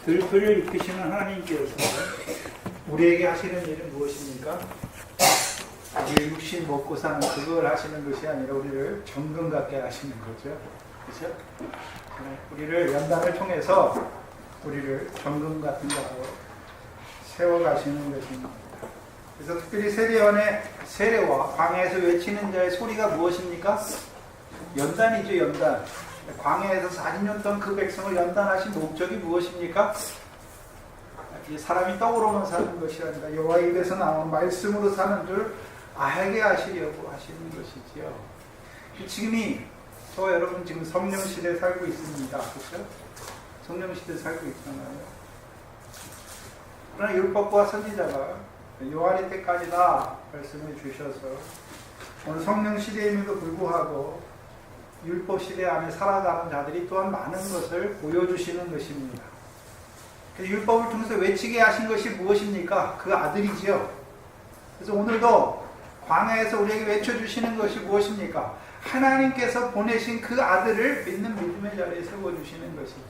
들풀을 입히시는 하나님께서 우리에게 하시는 일은 무엇입니까? 우리 육신 먹고 사는 그걸 하시는 것이 아니라 우리를 정금 갖게 하시는 거죠. 그렇죠? 우리를 연단을 통해서 우리를 정금 같은 자로 세워가시는 것입니다. 그래서 특별히 세례요한의 세례와 광야에서 외치는 자의 소리가 무엇입니까? 연단이죠, 연단. 광야에서 40년 동안 그 백성을 연단하신 목적이 무엇입니까? 사람이 떡으로만 사는 것이 아니라 여호와의 입에서 나온 말씀으로 사는 줄 알게 하시려고 하시는 것이지요. 지금이 저와 여러분 지금 성령 시대에 살고 있습니다. 그렇죠? 성령 시대에 살고 있잖아요. 그러나 율법과 선지자가 요한의 때까지다 말씀을 주셔서 오늘 성령 시대임에도 불구하고 율법 시대 안에 살아가는 자들이 또한 많은 것을 보여주시는 것입니다. 그래서 율법을 통해서 외치게 하신 것이 무엇입니까? 그 아들이지요. 그래서 오늘도 광야에서 우리에게 외쳐주시는 것이 무엇입니까? 하나님께서 보내신 그 아들을 믿는 믿음의 자리에 세워주시는 것이죠.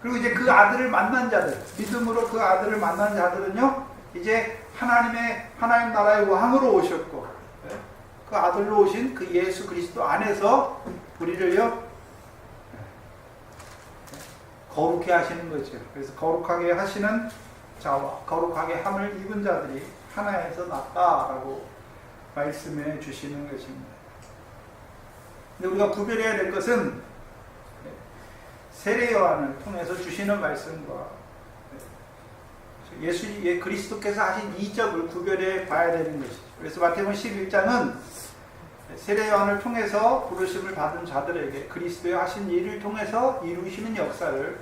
그리고 이제 그 아들을 만난 자들, 믿음으로 그 아들을 만난 자들은요, 이제 하나님 나라의 왕으로 오셨고, 그 아들로 오신 그 예수 그리스도 안에서 우리를요, 거룩해 하시는 거죠. 그래서 거룩하게 하시는 자와 거룩하게 함을 입은 자들이 하나에서 났다라고 말씀해 주시는 것입니다. 근데 우리가 구별해야 될 것은 세례 요한을 통해서 주시는 말씀과 그리스도께서 하신 이적을 구별해 봐야 되는 것이죠. 그래서 마태복음 11장은 세례 요한을 통해서 부르심을 받은 자들에게 그리스도의 하신 일을 통해서 이루시는 역사를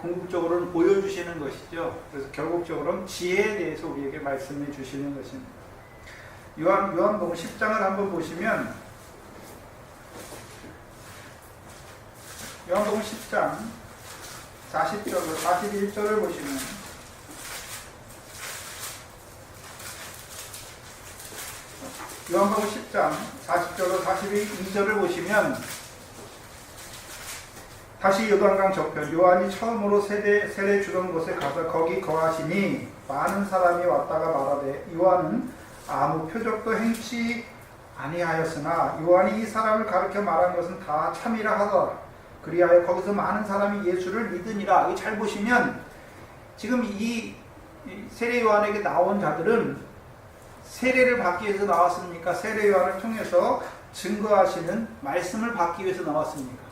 궁극적으로는 보여주시는 것이죠. 그래서 결국적으로는 지혜에 대해서 우리에게 말씀해 주시는 것입니다. 요한복음 10장을 한번 보시면 요한복음 10장 40절로 41절을 보시면 요한복음 10장 40절로 42절을 보시면 다시 요단강 저편 요한이 처음으로 세례 주던 곳에 가서 거기 거하시니 많은 사람이 왔다가 말하되 요한은 아무 표적도 행치 아니하였으나 요한이 이 사람을 가르쳐 말한 것은 다 참이라 하더라. 그리하여 거기서 많은 사람이 예수를 믿으니라. 여기 잘 보시면 지금 이 세례 요한에게 나온 자들은 세례를 받기 위해서 나왔습니까? 세례 요한을 통해서 증거하시는 말씀을 받기 위해서 나왔습니까?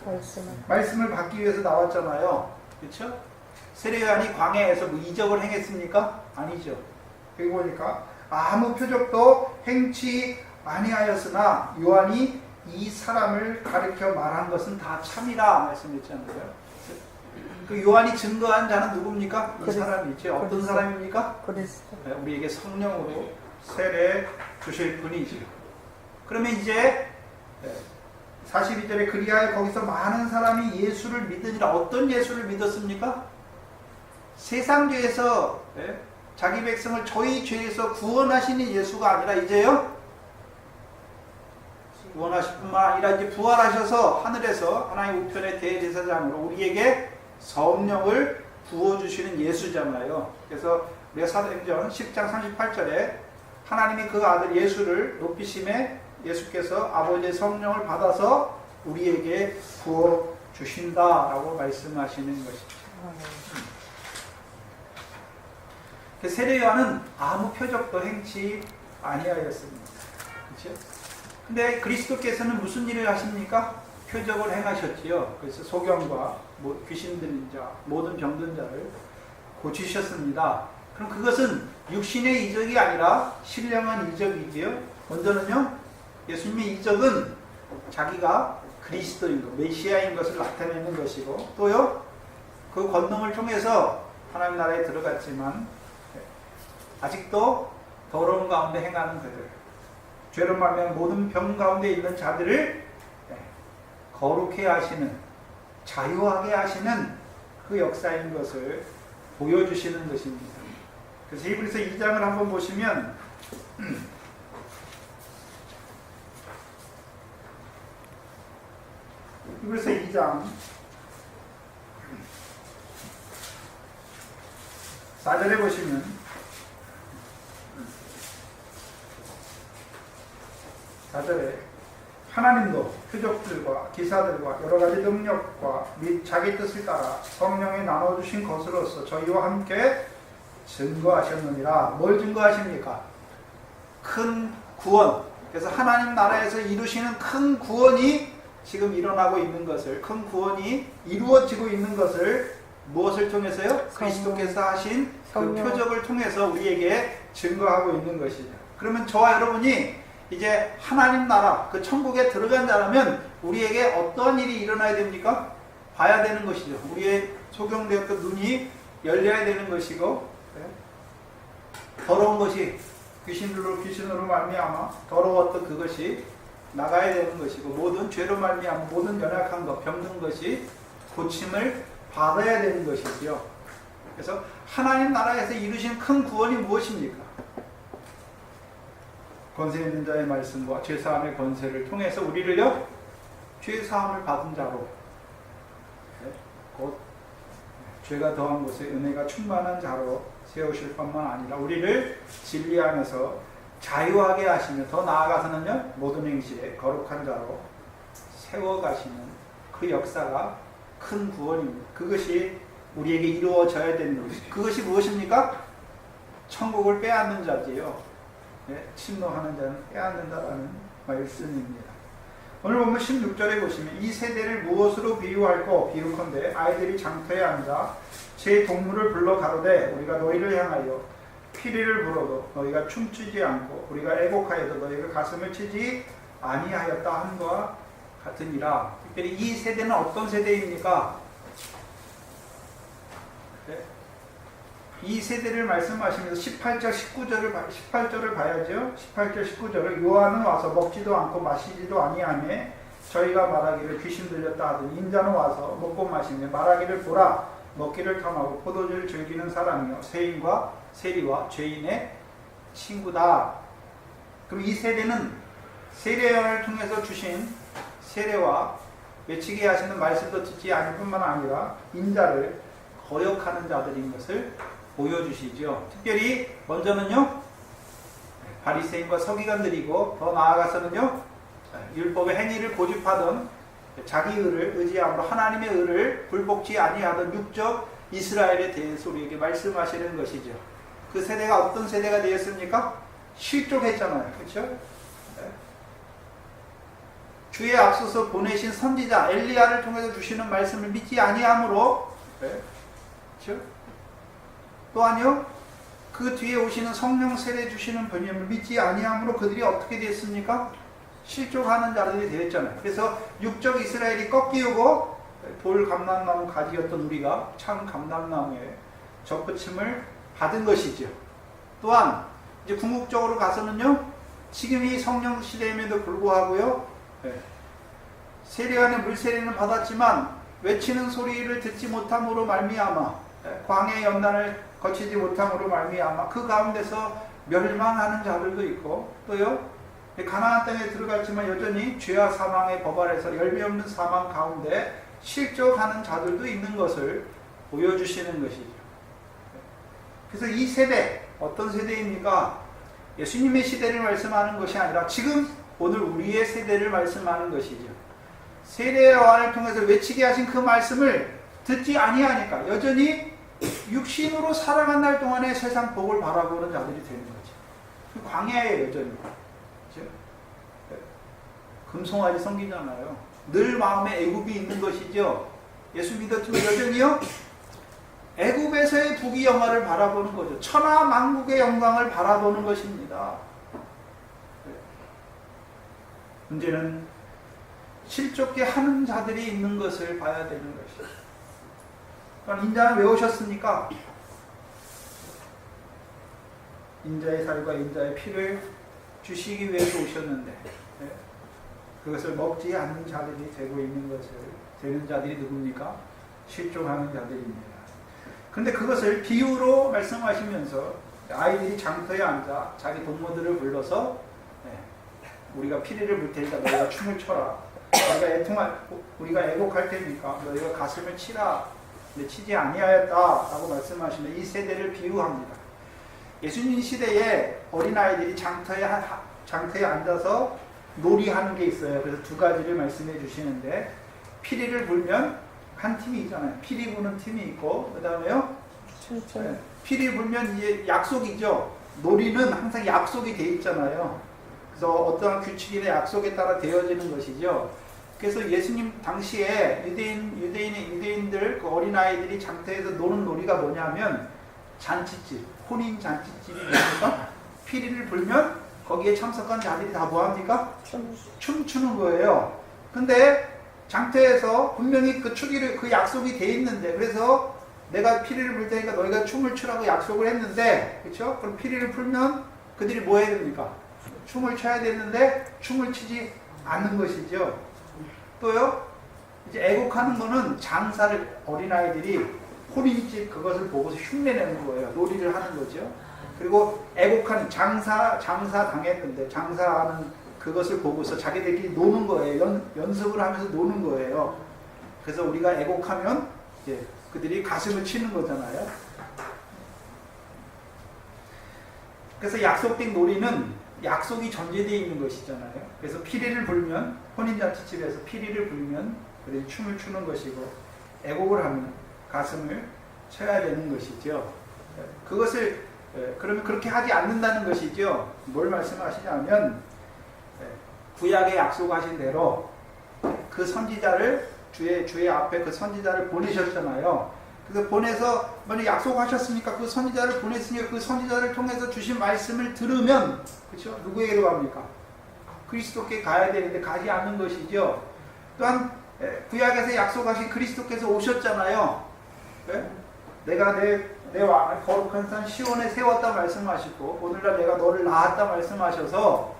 말씀을 받기 위해서 나왔잖아요. 그렇죠? 세례 요한이 광야에서 뭐 이적을 행했습니까? 아니죠. 여기 보니까 아무 표적도 행치 아니하였으나 요한이 이 사람을 가르쳐 말한 것은 다 참이라 말씀했잖아요. 그 요한이 증거한 자는 누굽니까? 이 사람이죠. 어떤 사람입니까? 그리스도. 우리에게 성령으로 세례 주실 분이죠. 그러면 이제 42절에 그리하여 거기서 많은 사람이 예수를 믿으니라. 어떤 예수를 믿었습니까? 세상죄에서 자기 백성을 저희 죄에서 구원하시는 예수가 아니라 이제요, 구원하실 뿐만 아니라 이제 부활하셔서 하늘에서 하나님 우편의 대제사장으로 우리에게 성령을 부어주시는 예수잖아요. 그래서 우리가 사도행전 10장 38절에 하나님이 그 아들 예수를 높이심에 예수께서 아버지의 성령을 받아서 우리에게 부어주신다라고 말씀하시는 것이죠. 세례 요한은 아무 표적도 행치 아니하였습니다. 그렇죠? 근데 그리스도께서는 무슨 일을 하십니까? 표적을 행하셨지요. 그래서 소경과 귀신 들린 자, 모든 병든 자를 고치셨습니다. 그럼 그것은 육신의 이적이 아니라 신령한 이적이지요. 먼저는요, 예수님의 이적은 자기가 그리스도인 것, 메시아인 것을 나타내는 것이고, 또요, 그 권능을 통해서 하나님 나라에 들어갔지만 아직도 더러운 가운데 행하는 그들, 죄로 말미암아 모든 병 가운데 있는 자들을 거룩해 하시는, 자유하게 하시는 그 역사인 것을 보여주시는 것입니다. 그래서 히브리서 2장을 한번 보시면 히브리서 2장 4절에 보시면 하나님도 표적들과 기사들과 여러 가지 능력과 및 자기 뜻을 따라 성령에 나눠주신 것으로서 저희와 함께 증거하셨느니라. 뭘 증거하십니까? 큰 구원. 그래서 하나님 나라에서 이루시는 큰 구원이 지금 일어나고 있는 것을, 큰 구원이 이루어지고 있는 것을 무엇을 통해서요? 그리스도께서 하신 그 표적을 통해서 우리에게 증거하고 있는 것이죠. 그러면 저와 여러분이 이제 하나님 나라, 그 천국에 들어간 자라면 우리에게 어떠한 일이 일어나야 됩니까? 봐야 되는 것이죠. 우리의 소경되었던 눈이 열려야 되는 것이고, 더러운 것이 귀신으로 말미암아 더러웠던 그것이 나가야 되는 것이고, 모든 죄로 말미암아 모든 연약한 것, 병든 것이 고침을 받아야 되는 것이지요. 그래서 하나님 나라에서 이루신 큰 구원이 무엇입니까? 권세 있는 자의 말씀과 죄사함의 권세를 통해서 우리를요, 죄사함을 받은 자로, 곧 죄가 더한 곳에 은혜가 충만한 자로 세우실 뿐만 아니라 우리를 진리 안에서 자유하게 하시며, 더 나아가서는요, 모든 행실에 거룩한 자로 세워가시는 그 역사가 큰 구원입니다. 그것이 우리에게 이루어져야 되는 것이죠. 그것이 무엇입니까? 천국을 빼앗는 자지요. 침노하는 자는 빼앗는다라는 말씀입니다. 오늘 보면 16절에 보시면 이 세대를 무엇으로 비유할꼬? 비유컨대 아이들이 장터에 앉아 제 동물을 불러 가로되 우리가 너희를 향하여 피리를 불어도 너희가 춤추지 않고 우리가 애곡하여도 너희가 가슴을 치지 아니하였다 함과 같으니라. 특별히 이 세대는 어떤 세대입니까? 이 세대를 말씀하시면서 18절, 18절을 봐야죠. 18절, 19절을 요한은 와서 먹지도 않고 마시지도 아니하며 저희가 말하기를 귀신 들렸다 하더니 인자는 와서 먹고 마시며 말하기를 보라 먹기를 탐하고 포도주를 즐기는 사람이요 세인과 세리와 죄인의 친구다. 그럼 이 세대는 세례요한을 통해서 주신 세례와 외치게 하시는 말씀도 듣지 않을 뿐만 아니라 인자를 거역하는 자들인 것을 보여주시죠. 특별히 먼저는요, 바리새인과 서기관들이고, 더 나아가서는요, 율법의 행위를 고집하던 자기 의를 의지함으로 하나님의 의를 굴복지 아니하던 육적 이스라엘에 대해서 우리에게 말씀하시는 것이죠. 그 세대가 어떤 세대가 되었습니까? 실족했잖아요. 그렇죠? 주에 앞서서 보내신 선지자 엘리야를 통해서 주시는 말씀을 믿지 아니함으로, 그렇죠? 또한요, 그 뒤에 오시는 성령 세례 주시는 분임을 믿지 아니함으로 그들이 어떻게 됐습니까? 실족하는 자들이 되었잖아요. 그래서 육적 이스라엘이 꺾이고 돌 감람나무 가지였던 우리가 참 감람나무에 접붙임을 받은 것이죠. 또한 이제 궁극적으로 가서는요, 지금 이 성령 시대임에도 불구하고요, 세례관의 물세례는 받았지만 외치는 소리를 듣지 못함으로 말미암아 광야의 연단을 거치지 못함으로 말미암아 그 가운데서 멸망하는 자들도 있고, 또요, 가나안 땅에 들어갔지만 여전히 죄와 사망의 법 아래서 열매 없는 사망 가운데 실족하는 자들도 있는 것을 보여주시는 것이죠. 그래서 이 세대, 어떤 세대입니까? 예수님의 시대를 말씀하는 것이 아니라 지금 오늘 우리의 세대를 말씀하는 것이죠. 세례요한을 통해서 외치게 하신 그 말씀을 듣지 아니하니까 여전히 육신으로 살아간 날 동안에 세상 복을 바라보는 자들이 되는 거죠. 광야에 여전히. 그렇죠? 금송아지 섬기잖아요. 늘 마음에 애굽이 있는 것이죠. 예수 믿었지만 여전히요, 애굽에서의 부귀 영화를 바라보는 거죠. 천하 만국의 영광을 바라보는 것입니다. 문제는 실족게 하는 자들이 있는 것을 봐야 되는 것이죠. 그러니까 인자는 왜 오셨습니까? 인자의 살과 인자의 피를 주시기 위해서 오셨는데, 그것을 먹지 않는 자들이 되고 있는 것을, 되는 자들이 누굽니까? 실족하는 자들입니다. 그런데 그것을 비유로 말씀하시면서 아이들이 장터에 앉아 자기 동무들을 불러서 우리가 피리를 물 테니까 너희가 춤을 춰라. 우리가 애곡할 테니까 너희가 가슴을 치라. 근데 치지 아니하였다라고 말씀하시는 이 세대를 비유합니다. 예수님 시대에 어린아이들이 장터에 앉아서 놀이하는 게 있어요. 그래서 두 가지를 말씀해 주시는데, 피리를 불면 한 팀이 있잖아요. 피리 부는 팀이 있고, 그 다음에요, 피리 불면 이제 약속이죠. 놀이는 항상 약속이 돼 있잖아요. 그래서 어떠한 규칙이나 약속에 따라 되어지는 것이죠. 그래서 예수님 당시에 유대인들 그 어린아이들이 장터에서 노는 놀이가 뭐냐면 잔치집, 혼인 잔치집이 되면서 피리를 불면 거기에 참석한 자들이 다 뭐합니까? 춤추는 거예요. 근데 장터에서 분명히 그 약속이 돼 있는데, 그래서 내가 피리를 불 테니까 너희가 춤을 추라고 약속을 했는데, 그렇죠? 그럼 피리를 풀면 그들이 뭐 해야 됩니까? 춤을 춰야 되는데 춤을 추지 않는 것이죠. 또요, 이제 애국하는 거는 장사를, 어린아이들이 혼인집 그것을 보고서 흉내내는 거예요. 놀이를 하는 거죠. 그리고 애국하는 장사 당했는데 장사하는 그것을 보고서 자기들끼리 노는 거예요. 연습을 하면서 노는 거예요. 그래서 우리가 애국하면 이제 그들이 가슴을 치는 거잖아요. 그래서 약속된 놀이는 약속이 전제되어 있는 것이잖아요. 그래서 피리를 불면, 혼인잔치집에서 피리를 불면 그들이 춤을 추는 것이고, 애곡을 하면 가슴을 쳐야 되는 것이죠. 그것을 그러면 그렇게 하지 않는다는 것이죠. 뭘 말씀하시냐면, 구약에 약속하신 대로 그 선지자를 주의 앞에 그 선지자를 보내셨잖아요. 그래서 보내서 만약 약속하셨으니까 그 선지자를 보냈으니까 그 선지자를 통해서 주신 말씀을 들으면, 그렇죠? 누구에게로 갑니까? 그리스도께 가야 되는데 가지 않는 것이죠. 또한 구약에서 약속하신 그리스도께서 오셨잖아요. 네? 내가 내 거룩한 산 시온에 세웠다 말씀하시고, 오늘날 내가 너를 낳았다 말씀하셔서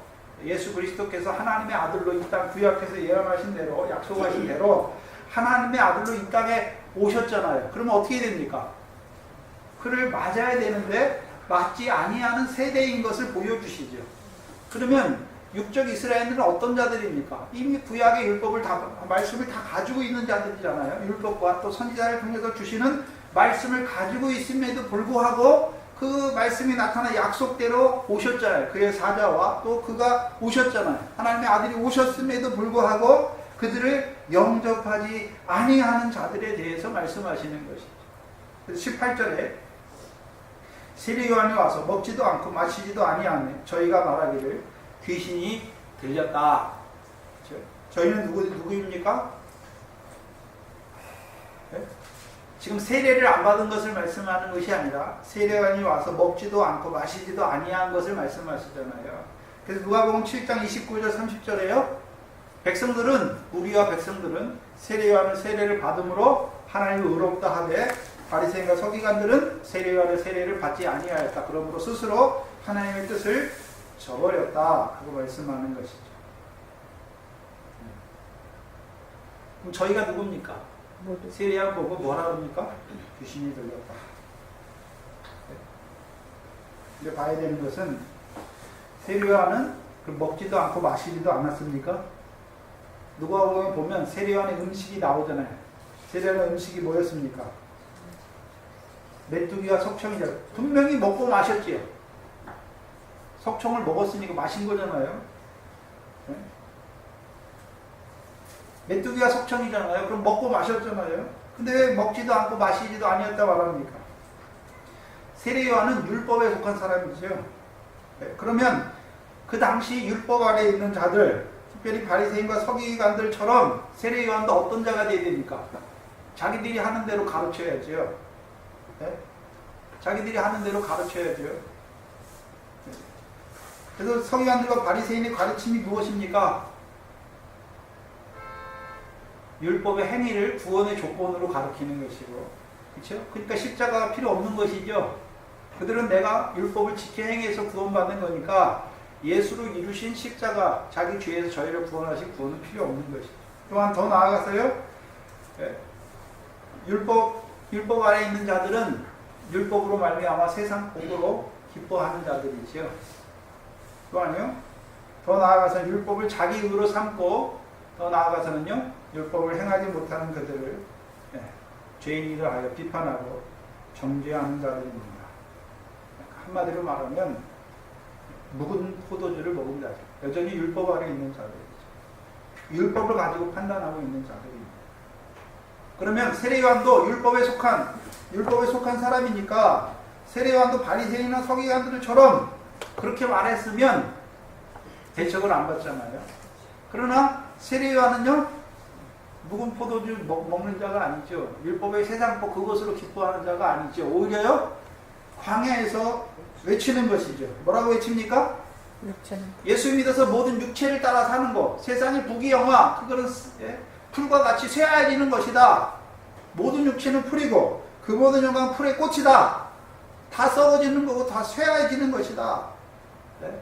예수 그리스도께서 하나님의 아들로 이 땅, 구약에서 예언하신 대로, 약속하신 대로 하나님의 아들로 이 땅에 오셨잖아요. 그러면 어떻게 됩니까? 그를 맞아야 되는데 맞지 아니하는 세대인 것을 보여주시죠. 그러면 육적 이스라엘은 어떤 자들입니까? 이미 구약의 율법을 말씀을 다 가지고 있는 자들이잖아요. 율법과 또 선지자를 통해서 주시는 말씀을 가지고 있음에도 불구하고 그 말씀이 나타나 약속대로 오셨잖아요. 그의 사자와 또 그가 오셨잖아요. 하나님의 아들이 오셨음에도 불구하고 그들을 영접하지 아니하는 자들에 대해서 말씀하시는 것이죠. 18절에 세례 요한이 와서 먹지도 않고 마시지도 아니하며 저희가 말하기를 귀신이 들렸다. 저희는 누구입니까? 네? 지금 세례를 안 받은 것을 말씀하는 것이 아니라 세례 요한이 와서 먹지도 않고 마시지도 아니한 것을 말씀하시잖아요. 그래서 누가복음 7장 29절 30절에요. 우리와 백성들은 세례 요한의 세례를 받음으로 하나님을 의롭다 하되 바리새인과 서기관들은 세례 요한의 세례를 받지 아니하였다. 그러므로 스스로 하나님의 뜻을 저버렸다 하고 말씀하는 것이죠. 그럼 저희가 누굽니까? 세례 요한 보고 뭐라 그럽니까? 귀신이 들렸다. 근데 봐야 되는 것은 세례 요한은 먹지도 않고 마시지도 않았습니까? 누가복음에 보면 세례 요한의 음식이 나오잖아요. 세례 요한의 음식이 뭐였습니까? 메뚜기와 석청이죠. 분명히 먹고 마셨지요. 석청을 먹었으니까 마신 거잖아요. 네? 메뚜기와 석청이잖아요. 그럼 먹고 마셨잖아요. 근데 왜 먹지도 않고 마시지도 아니었다 말합니까? 세례 요한은 율법에 속한 사람이죠. 네? 그러면 그 당시 율법 아래에 있는 자들, 특별히 바리새인과 서기관들처럼 세례 요한도 어떤 자가 되어야 됩니까? 자기들이 하는 대로 가르쳐야죠. 네? 자기들이 하는 대로 가르쳐야죠. 네. 그래서 서기관들과 바리새인의 가르침이 무엇입니까? 율법의 행위를 구원의 조건으로 가르치는 것이고, 그렇죠? 그러니까 십자가가 필요 없는 것이죠. 그들은 내가 율법을 지켜 행해서 구원받는 거니까 예수로 이루신 십자가, 자기 죄에서 저희를 구원하신 구원은 필요 없는 것이죠. 또한 더 나아가서요, 율법 아래 있는 자들은 율법으로 말미암아 세상 복으로 기뻐하는 자들이지요. 또한요, 더 나아가서 율법을 자기 의로 삼고, 더 나아가서는요, 율법을 행하지 못하는 그들을 죄인이라 하여 비판하고 정죄하는 자들입니다. 한마디로 말하면 묵은 포도주를 먹은 자들, 여전히 율법 아래 있는 자들이죠. 율법을 가지고 판단하고 있는 자들입니다. 그러면 세례요한도 율법에 속한 사람이니까 세례요한도 바리새인이나 서기관들처럼 그렇게 말했으면 대척을 안 받잖아요. 그러나 세례요한은요, 묵은 포도주 먹는 자가 아니죠. 율법의 세상법 그것으로 기뻐하는 자가 아니죠. 오히려요, 광야에서 외치는 것이죠. 뭐라고 외칩니까? 예수 믿어서 모든 육체를 따라 사는 것, 세상의 부귀영화, 그거는 풀과 같이 쇠하여지는 것이다. 모든 육체는 풀이고 그 모든 영광은 풀의 꽃이다. 다 썩어지는 거고 다 쇠하여지는 것이다. 네?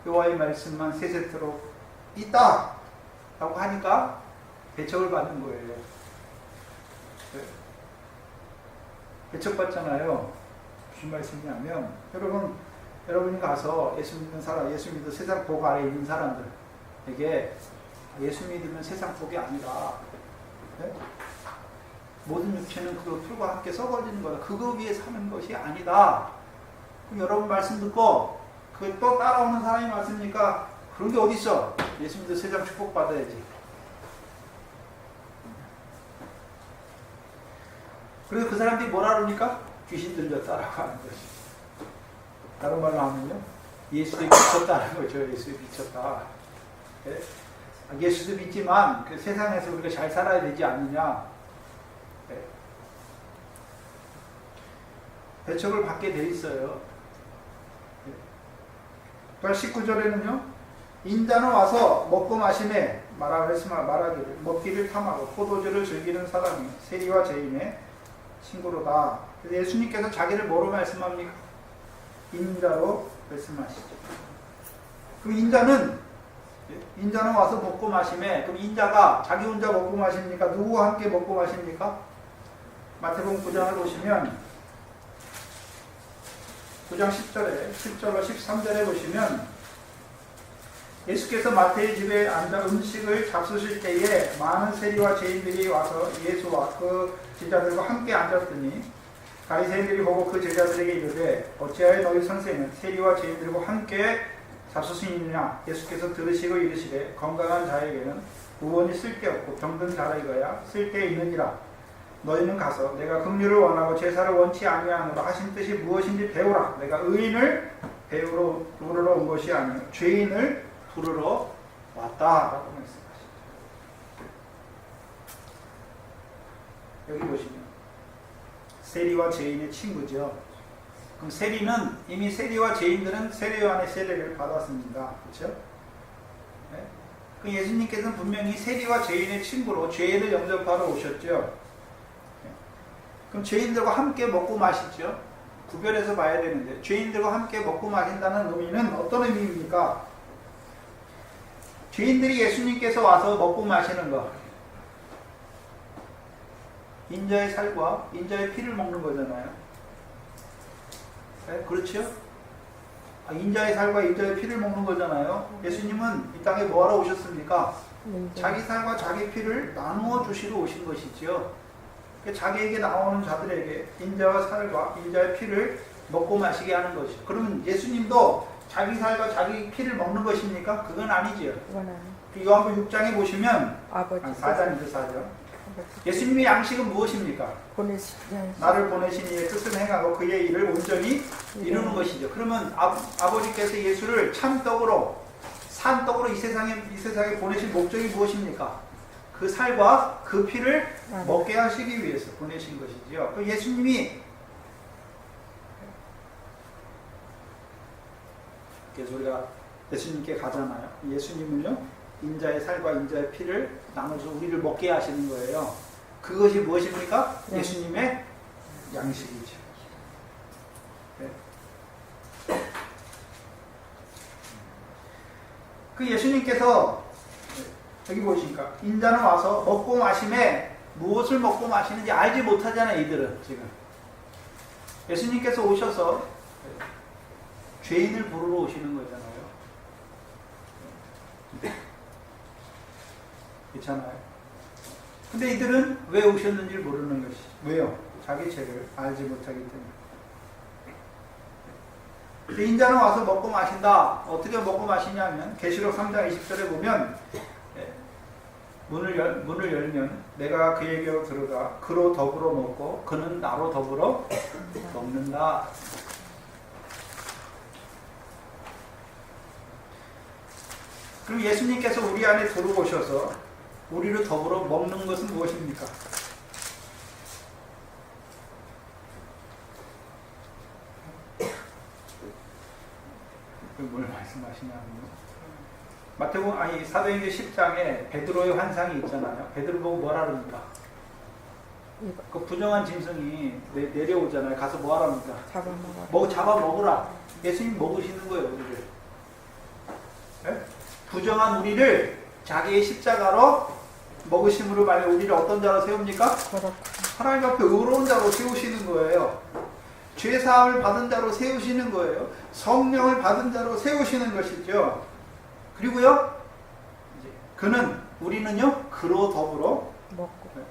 여호와의 말씀만 세세토록 있다 라고 하니까 배척을 받는 거예요. 네? 배척받잖아요. 무슨 말씀이냐면, 여러분이 가서 예수 믿는 사람, 예수 믿는 세상 복 아래 있는 사람들에게 예수 믿으면 세상 복이 아니라, 네? 모든 육체는 그 풀과 함께 썩어지는 거다. 그거 위해 사는 것이 아니다. 그럼 여러분 말씀 듣고 그 또 따라오는 사람이 많습니까? 그런 게 어디 있어? 예수 믿어 세상 축복 받아야지. 그래서 그 사람들이 뭐라 그러니까? 귀신 들렸다라고 하는 것이. 다른 말로 하면요, 예수에 미쳤다는 거죠. 예수에 미쳤다. 예? 예수도 믿지만 그 세상에서 우리가 잘 살아야 되지 않느냐. 예? 배척을 받게 돼 있어요. 예? 또 19절에는요, 인자는 와서 먹고 마시매 말하기를 먹기를 탐하고 포도주를 즐기는 사람이 세리와 죄인의 친구로다. 그래서 예수님께서 자기를 뭐로 말씀합니까? 인자로 말씀하시죠. 그럼 인자는 와서 먹고 마시매, 그럼 인자가 자기 혼자 먹고 마십니까? 누구와 함께 먹고 마십니까? 마태복음 9장을 보시면 9장 10절로 13절에 보시면 예수께서 마태의 집에 앉아 음식을 잡수실 때에 많은 세리와 죄인들이 와서 예수와 그 제자들과 함께 앉았더니 바리새인들이 보고 그 제자들에게 이르되 어찌하여 너희 선생은 세리와 죄인들과 함께 잡수시느냐. 예수께서 들으시고 이르시되 건강한 자에게는 의원이 쓸데없고 병든 자라이거야 쓸데있느니라. 너희는 가서 내가 긍휼을 원하고 제사를 원치 아니하노라 하신 뜻이 무엇인지 배우라. 내가 의인을 부르러 온 것이 아니요 죄인을 부르러 왔다라고 말씀하시죠. 여기 보시면 세리와 죄인의 친구죠. 그럼 세리는 이미 세리와 죄인들은 세례요한의 세례를 받았습니다. 그렇죠? 네? 그럼 예수님께서는 분명히 세리와 죄인의 친구로 죄인을 영접하러 오셨죠. 네? 그럼 죄인들과 함께 먹고 마시죠. 구별해서 봐야 되는데 죄인들과 함께 먹고 마신다는 의미는 어떤 의미입니까? 죄인들이 예수님께서 와서 먹고 마시는 것, 인자의 살과 인자의 피를 먹는 거잖아요. 네? 그렇죠? 인자의 살과 인자의 피를 먹는 거잖아요. 예수님은 이 땅에 뭐하러 오셨습니까? 자기 살과 자기 피를 나누어 주시러 오신 것이죠. 자기에게 나오는 자들에게 인자와 살과 인자의 피를 먹고 마시게 하는 것이죠. 그러면 예수님도 자기 살과 자기 피를 먹는 것입니까? 그건 아니지요. 요한복음 6장에 보시면 4장이죠. 4장. 예수님의 양식은 무엇입니까? 나를 보내신 이의 뜻을 행하고 그의 일을 온전히 이루는 것이죠. 그러면 아버지께서 예수를 참떡으로 산떡으로 이 세상에 보내신 목적이 무엇입니까? 그 살과 그 피를 먹게 하시기 위해서 보내신 것이지요. 그 예수님이 그래서 우리가 예수님께 가잖아요. 예수님은요, 인자의 살과 인자의 피를 나눠서 우리를 먹게 하시는 거예요. 그것이 무엇입니까? 네. 예수님의 양식이죠. 네. 그 예수님께서 여기 보시니까 인자는 와서 먹고 마심에 무엇을 먹고 마시는지 알지 못하잖아요. 이들은 지금 예수님께서 오셔서 죄인을 부르러 오시는 거잖아요. 네. 그렇잖아요. 근데 이들은 왜 오셨는지 모르는 것이죠. 왜요? 자기 죄를 알지 못하기 때문에. 인자는 와서 먹고 마신다. 어떻게 먹고 마시냐면 계시록 3장 20절에 보면 문을 열면 내가 그에게로 들어가 그로 더불어 먹고 그는 나로 더불어 먹는다. 그럼 예수님께서 우리 안에 들어오셔서 우리를 더불어 먹는 것은 무엇입니까? 뭘 말씀하시냐면요. 마태복음 사도행전 10장에 베드로의 환상이 있잖아요. 베드로 보고 뭐라 그럽니까? 그 부정한 짐승이 내려오잖아요. 가서 뭐하라 합니까? 잡아먹으라. 예수님 먹으시는 거예요, 우리를. 네? 부정한 우리를 자기의 십자가로 먹으심으로 말해 우리를 어떤 자로 세웁니까? 하나님 앞에 의로운 자로 세우시는 거예요. 죄사함을 받은 자로 세우시는 거예요. 성령을 받은 자로 세우시는 것이죠. 그리고요, 그는 우리는요 그로 더불어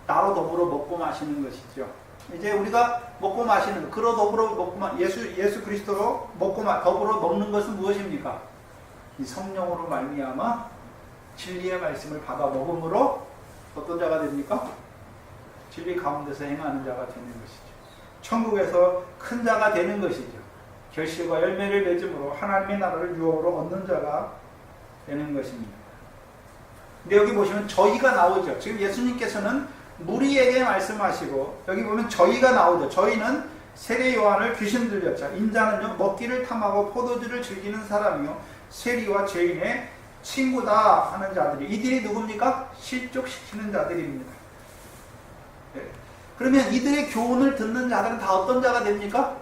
나로 더불어 먹고 마시는 것이죠. 이제 우리가 먹고 마시는 그로 더불어 먹고 예수 그리스도로 더불어 먹는 것은 무엇입니까? 이 성령으로 말미암아 진리의 말씀을 받아 먹음으로 어떤 자가 됩니까? 진리 가운데서 행하는 자가 되는 것이죠. 천국에서 큰 자가 되는 것이죠. 결실과 열매를 맺음으로 하나님의 나라를 유업으로 얻는 자가 되는 것입니다. 근데 여기 보시면 저희가 나오죠. 지금 예수님께서는 무리에게 말씀하시고 여기 보면 저희가 나오죠. 저희는 세례 요한을 귀신 들렸자 인자는요 먹기를 탐하고 포도주를 즐기는 사람이요 세리와 죄인의 친구다 하는 자들이 이들이 누굽니까? 실족시키는 자들입니다. 네. 그러면 이들의 교훈을 듣는 자들은 다 어떤 자가 됩니까?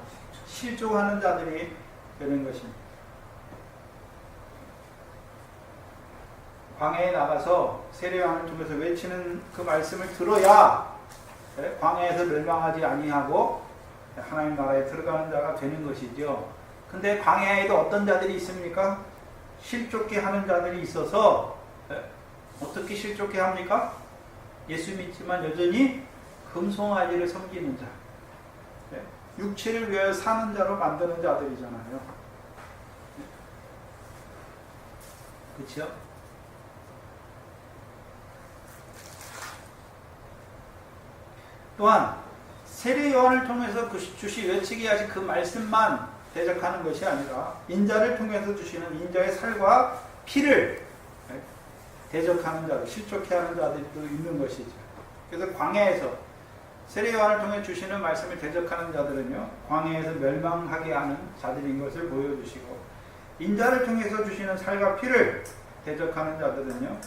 실족하는 자들이 되는 것입니다. 광야에 나가서 세례요한을 통해서 외치는 그 말씀을 들어야 광야에서 멸망하지 아니하고 하나님 나라에 들어가는 자가 되는 것이죠. 근데 광야에도 어떤 자들이 있습니까? 실족해 하는 자들이 있어서 어떻게 실족해 합니까? 예수 믿지만 여전히 금송아지를 섬기는 자, 육체를 위하여 사는 자로 만드는 자들이잖아요. 그렇죠? 또한 세례 요한을 통해서 외치게 하신 그 말씀만 대적하는 것이 아니라 인자를 통해서 주시는 인자의 살과 피를 대적하는 자들, 실족해하는 자들도 있는 것이죠. 그래서 광야에서 세례 요한을 통해 주시는 말씀을 대적하는 자들은요 광야에서 멸망하게 하는 자들인 것을 보여주시고 인자를 통해서 주시는 살과 피를 대적하는 자들은요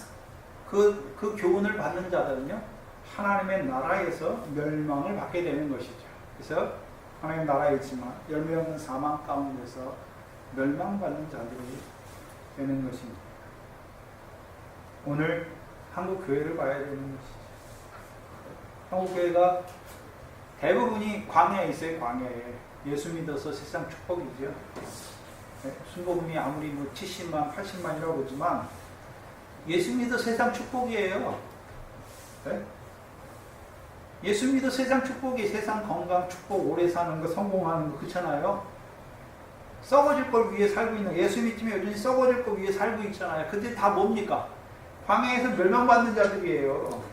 그 교훈을 받는 자들은요 하나님의 나라에서 멸망을 받게 되는 것이죠. 그래서 하나님 나라에 있지만 열매 없는 사망 가운데서 멸망받는 자들이 되는 것입니다. 오늘 한국 교회를 봐야 되는 것이죠. 한국 교회가 대부분이 광야에 있어요. 광야에 예수 믿어서 세상 축복이죠. 순복음이 아무리 70만, 80만이라고 보지만 예수 믿어 세상 축복이에요. 예수 믿어 세상 축복이 세상 건강, 축복, 오래 사는 거, 성공하는 거 그렇잖아요. 썩어질 걸 위해 살고 있는 예수 믿으면 여전히 썩어질 걸 위해 살고 있잖아요. 근데 다 뭡니까? 광야에서 멸망받는 자들이에요.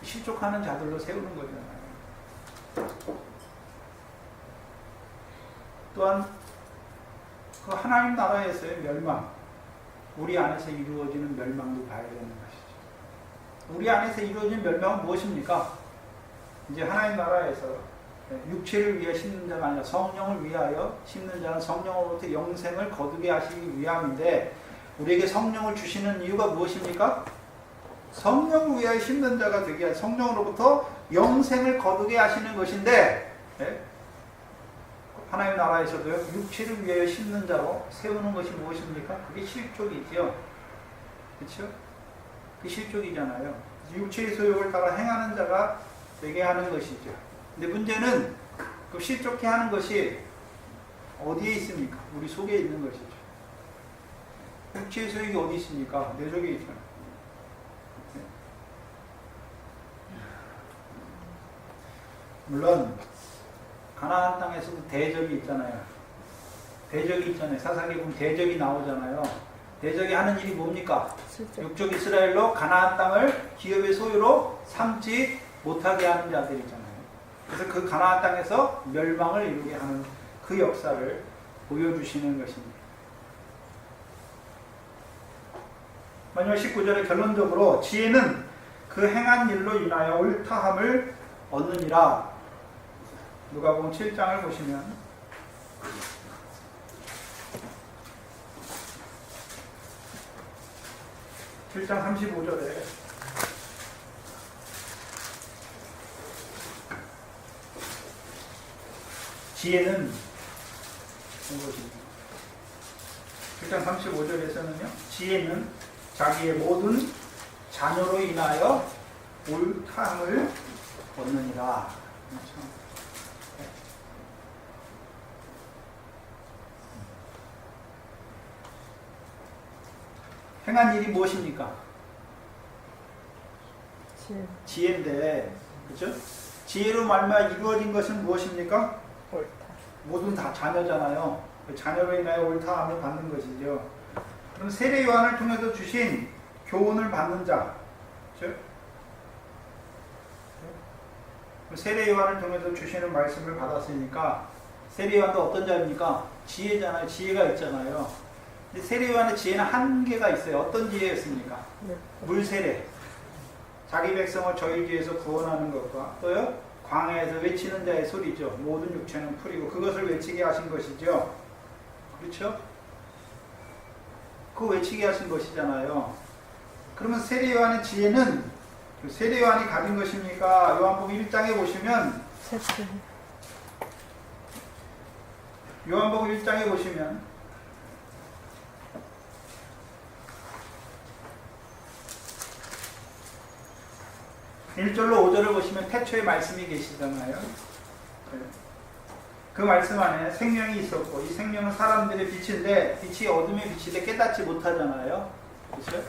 실족하는 자들로 세우는 거잖아요. 또한 그 하나님 나라에서의 멸망, 우리 안에서 이루어지는 멸망도 봐야 되는 것이죠. 우리 안에서 이루어지는 멸망은 무엇입니까? 이제 하나님 나라에서 육체를 위해 심는 자가 아니라 성령을 위하여 심는 자는 성령으로부터 영생을 거두게 하시기 위함인데 우리에게 성령을 주시는 이유가 무엇입니까? 성령을 위하여 심는 자가 되게 하시 성령으로부터 영생을 거두게 하시는 것인데 하나님 나라에서도요 육체를 위하여 심는 자로 세우는 것이 무엇입니까? 그게 실족이지요. 그렇죠? 그 실족이잖아요. 육체의 소욕을 따라 행하는 자가 되게 하는 것이죠. 근데 문제는 그 실족해 하는 것이 어디에 있습니까? 우리 속에 있는 것이죠. 육체의 소욕이 어디 있습니까? 내 속에 있잖아요. 물론 가나안 땅에서도 대적이 있잖아요. 대적이 있잖아요. 사사기 보면 대적이 나오잖아요. 대적이 하는 일이 뭡니까? 육족 이스라엘로 가나안 땅을 기업의 소유로 삼지 못하게 하는 자들이잖아요. 그래서 그 가나안 땅에서 멸망을 이루게 하는 그 역사를 보여주시는 것입니다. 마지막 19절에 결론적으로 지혜는 그 행한 일로 인하여 옳다함을 얻느니라. 누가복음 7장을 보시면 7장 35절에 지혜는 무엇입니까? 7장 35절에서는요, 지혜는 자기의 모든 자녀로 인하여 옳다함을 얻느니라. 그렇죠? 행한 일이 무엇입니까? 지혜인데, 그렇죠? 지혜로 말미암아 이루어진 것은 무엇입니까? 옳다. 모든 다 자녀잖아요. 자녀로 인하여 옳다함을 받는 것이죠. 그럼 세례 요한을 통해서 주신 교훈을 받는 자, 그렇죠? 세례 요한을 통해서 주시는 말씀을 받았으니까 세례 요한도 어떤 자입니까? 지혜잖아요. 지혜가 있잖아요. 근데 세례 요한의 지혜는 한계가 있어요. 어떤 지혜였습니까? 네. 물 세례. 자기 백성을 저희지에서 구원하는 것과 또요 광야에서 외치는 자의 소리죠. 모든 육체는 풀이고 그것을 외치게 하신 것이죠. 그렇죠? 그 외치게 하신 것이잖아요. 그러면 세례 요한의 지혜는 세례 요한이 가진 것입니까? 요한복음 1장에 보시면 요한복음 1장에 보시면 1절로 5절을 보시면 태초에 말씀이 계시잖아요. 그 말씀 안에 생명이 있었고 이 생명은 사람들의 빛인데 빛이 어둠의 빛인데 깨닫지 못하잖아요. 그렇죠?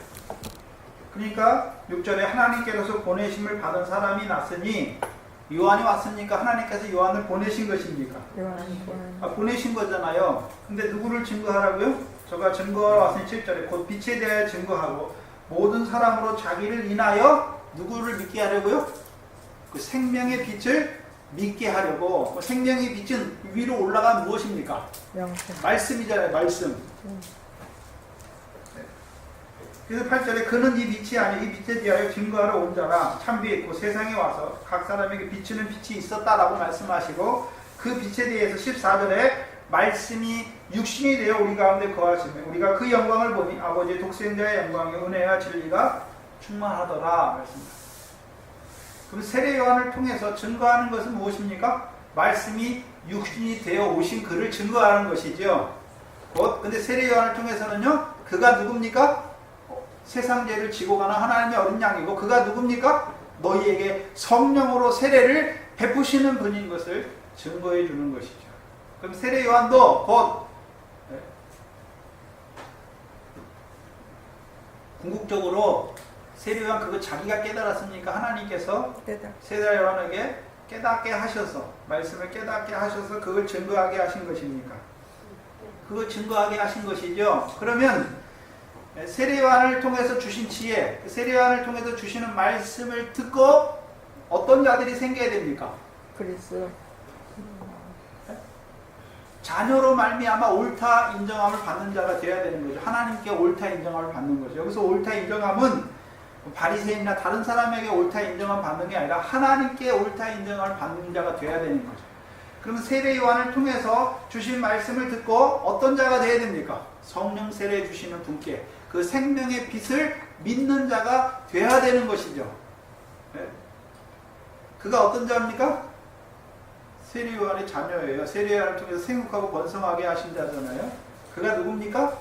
그러니까 6절에 하나님께로서 보내심을 받은 사람이 났으니 요한이 왔습니까? 하나님께서 요한을 보내신 것입니까? 보내신 거잖아요. 근데 누구를 증거하라고요? 저가 증거하러 왔으니 7절에 곧 빛에 대하여 증거하고 모든 사람으로 자기를 인하여 누구를 믿게 하려고요? 그 생명의 빛을 믿게 하려고. 그 생명의 빛은 위로 올라간 무엇입니까? 말씀이잖아요. 말씀. 그래서 8절에 그는 이 빛이 아니 이 빛에 대하여 증거하러 온 자라 참비했고 세상에 와서 각 사람에게 비추는 빛이 있었다라고 말씀하시고 그 빛에 대해서 14절에 말씀이 육신이 되어 우리 가운데 거하시며 우리가 그 영광을 보니 아버지의 독생자의 영광의 은혜와 진리가 충만하더라 말씀입니다. 그럼 세례 요한을 통해서 증거하는 것은 무엇입니까? 말씀이 육신이 되어 오신 그를 증거하는 것이죠. 근데 세례 요한을 통해서는요, 그가 누굽니까? 세상 죄를 지고 가는 하나님의 어린 양이고 그가 누굽니까? 너희에게 성령으로 세례를 베푸시는 분인 것을 증거해 주는 것이죠. 그럼 세례 요한도 곧 궁극적으로 세례 요한 그거 자기가 깨달았습니까? 하나님께서 세례 요한에게 깨닫게 하셔서 말씀을 깨닫게 하셔서 그걸 증거하게 하신 것입니까? 그걸 증거하게 하신 것이죠. 그러면 세례 요한을 통해서 주신 지혜, 세례 요한을 통해서 주시는 말씀을 듣고 어떤 자들이 생겨야 됩니까? 그리스도. 자녀로 말미암아 옳다 인정함을 받는 자가 되어야 되는 거죠. 하나님께 옳다 인정함을 받는 거죠. 여기서 옳다 인정함은 바리새인이나 다른 사람에게 옳다 인정함을 받는 게 아니라 하나님께 옳다 인정함을 받는 자가 되어야 되는 거죠. 그럼 세례 요한을 통해서 주신 말씀을 듣고 어떤 자가 되어야 됩니까? 성령 세례 주시는 분께 그 생명의 빛을 믿는 자가 되어야 되는 것이죠. 네? 그가 어떤 자입니까? 세례 요한의 자녀예요. 세례 요한을 통해서 생육하고 번성하게 하신 자잖아요. 그가 누굽니까?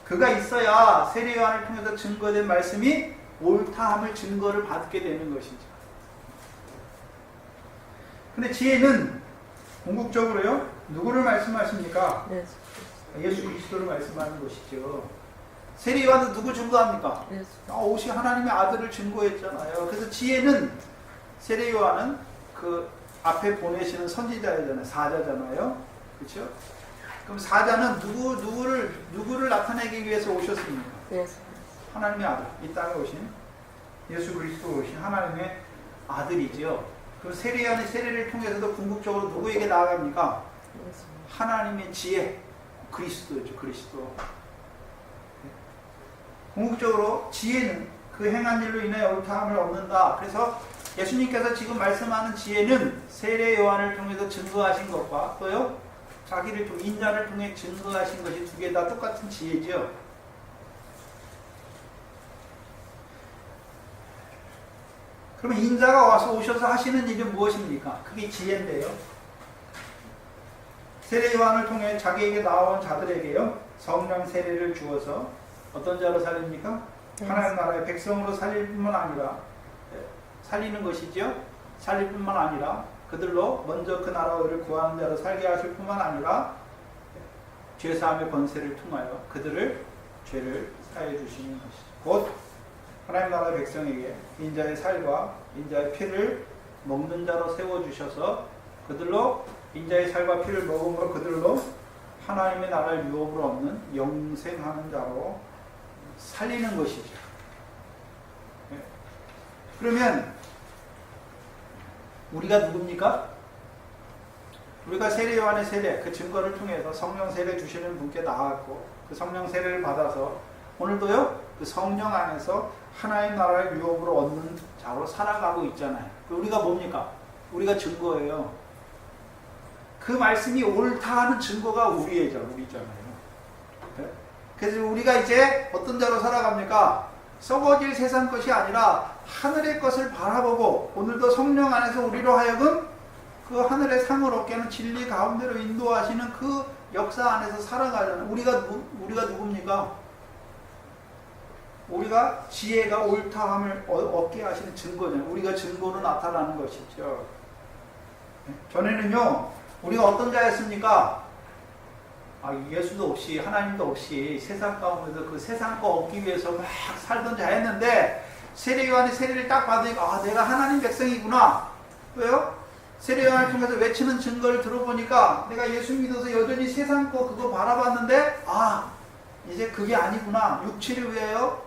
그가 있어야 세례 요한을 통해서 증거된 말씀이 옳다함을 증거를 받게 되는 것이죠. 근데 지혜는 궁극적으로요, 누구를 말씀하십니까? 예수. 예수 그리스도를 말씀하는 것이죠. 세례 요한은 누구 증거합니까? 예수. 오시 하나님의 아들을 증거했잖아요. 그래서 지혜는 세례 요한은 그 앞에 보내시는 선지자잖아요. 사자잖아요. 그렇죠? 그럼 사자는 누구를 나타내기 위해서 오셨습니까? 예수. 하나님의 아들, 이 땅에 오신 예수 그리스도 오신 하나님의 아들이죠. 그럼 세례 요한의 세례를 통해서도 궁극적으로 누구에게 나아갑니까? 예수. 하나님의 지혜, 그리스도죠. 그리스도. 궁극적으로 지혜는 그 행한 일로 인해 옳다함을 얻는다. 그래서 예수님께서 지금 말씀하는 지혜는 세례 요한을 통해서 증거하신 것과 또요 자기를 통해 인자를 통해 증거하신 것이 두 개 다 똑같은 지혜죠. 그러면 인자가 와서 오셔서 하시는 일은 무엇입니까? 그게 지혜인데요. 세례 요한을 통해 자기에게 나온 자들에게요 성령 세례를 주어서 어떤 자로 살립니까? 하나님 나라의 백성으로 살릴 뿐만 아니라 살리는 것이죠. 살릴 뿐만 아니라 그들로 먼저 그 나라를 구하는 자로 살게 하실 뿐만 아니라 죄사함의 권세를 통하여 그들을 죄를 사해 주시는 것이죠. 곧 하나님 나라의 백성에게 인자의 살과 인자의 피를 먹는 자로 세워주셔서 그들로 인자의 살과 피를 먹음으로 그들로 하나님의 나라를 유업으로 얻는 영생하는 자로 살리는 것이죠. 그러면 우리가 누굽니까? 우리가 세례 요한의 세례 그 증거를 통해서 성령 세례 주시는 분께 나아갔고 그 성령 세례를 받아서 오늘도요 그 성령 안에서 하나님 나라의 유업으로 얻는 자로 살아가고 있잖아요. 우리가 뭡니까? 우리가 증거예요. 그 말씀이 옳다 하는 증거가 우리잖아요. 그래서 우리가 이제 어떤 자로 살아갑니까? 썩어질 세상 것이 아니라 하늘의 것을 바라보고 오늘도 성령 안에서 우리로 하여금 그 하늘의 상을 얻게 하는 진리 가운데로 인도하시는 그 역사 안에서 살아가려는 우리가 누굽니까? 우리가 지혜가 옳다함을 얻게 하시는 증거잖아요. 우리가 증거로 나타나는 것이죠. 전에는요 우리가 어떤 자였습니까? 예수도 없이 하나님도 없이 세상 가운데서 그 세상 거 얻기 위해서 막 살던 자였는데 세례 요한의 세례를 딱 받으니까 내가 하나님 백성이구나. 왜요? 세례 요한을 통해서 외치는 증거를 들어보니까 내가 예수 믿어서 여전히 세상 거 그거 바라봤는데 이제 그게 아니구나. 육체를 위하여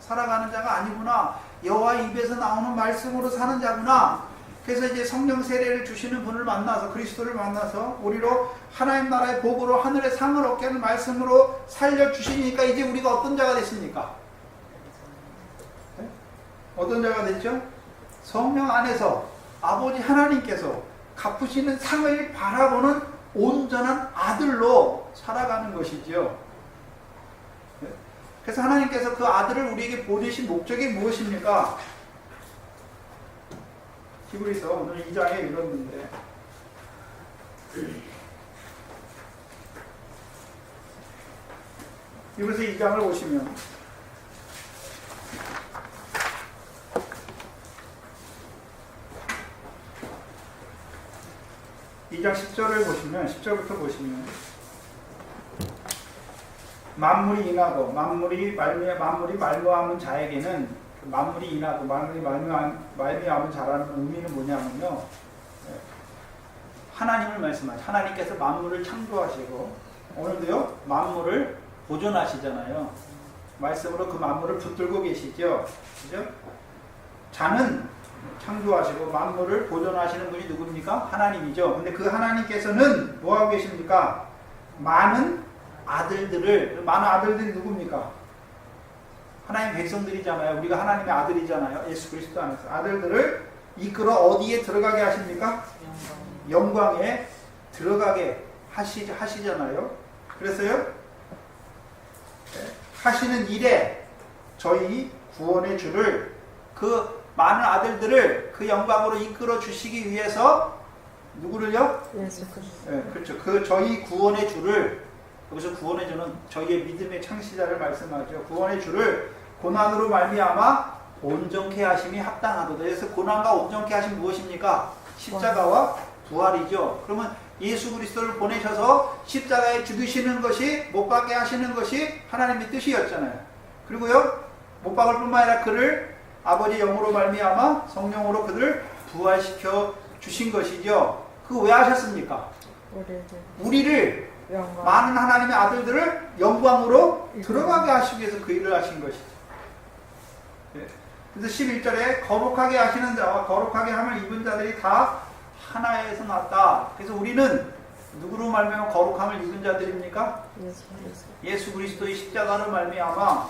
살아가는 자가 아니구나. 여호와 입에서 나오는 말씀으로 사는 자구나. 그래서 이제 성령 세례를 주시는 분을 만나서 그리스도를 만나서 우리로 하나님 나라의 복으로 하늘의 상을 얻게 하는 말씀으로 살려주시니까 이제 우리가 어떤 자가 됐습니까? 어떤 자가 됐죠? 성령 안에서 아버지 하나님께서 갚으시는 상을 바라보는 온전한 아들로 살아가는 것이죠. 그래서 하나님께서 그 아들을 우리에게 보내신 목적이 무엇입니까? 히브리서 오늘 2장에 읽었는데 히브리서 2장을 보시면 2장 10절을 보시면 10절부터 보시면 만물이 인하고 만물이 말미암은 자에게는 만물이 인하고 만물이 말미암은 자라는 의미는 뭐냐면요 하나님을 말씀하죠. 하나님께서 만물을 창조하시고 오늘도요 만물을 보존하시잖아요. 말씀으로 그 만물을 붙들고 계시죠. 그죠? 자는 창조하시고 만물을 보존하시는 분이 누굽니까? 하나님이죠. 근데 그 하나님께서는 뭐하고 계십니까? 많은 아들들이 누굽니까? 하나님 백성들이잖아요. 우리가 하나님의 아들이잖아요. 예수 그리스도 안에서 아들들을 이끌어 어디에 들어가게 하십니까? 영광에 들어가게 하시잖아요. 그래서요 하시는 일에 저희 구원의 주를 그 많은 아들들을 그 영광으로 이끌어 주시기 위해서 누구를요? 예수 그리스도. 네, 그렇죠. 그 저희 구원의 주를 여기서 구원의 주는 저희의 믿음의 창시자를 말씀하죠. 구원의 주를 고난으로 말미암아 온전케 하심이 합당하도다. 그래서 고난과 온전케 하심 무엇입니까? 십자가와 부활이죠. 그러면 예수 그리스도를 보내셔서 십자가에 죽이시는 것이, 못 박게 하시는 것이 하나님의 뜻이었잖아요. 그리고요, 못 박을 뿐만 아니라 그를 아버지 영으로 말미암아 성령으로 그들을 부활시켜 주신 것이죠. 그거 왜 하셨습니까? 우리를 영광. 많은 하나님의 아들들을 영광으로 들어가게 하시기 위해서 그 일을 하신 것이죠. 네. 그래서 11절에 거룩하게 하시는 자와 거룩하게 함을 입은 자들이 다 하나에서 났다. 그래서 우리는 누구로 말미암아 거룩함을 입은 자들입니까? 예수 그리스도의 십자가로 말미암아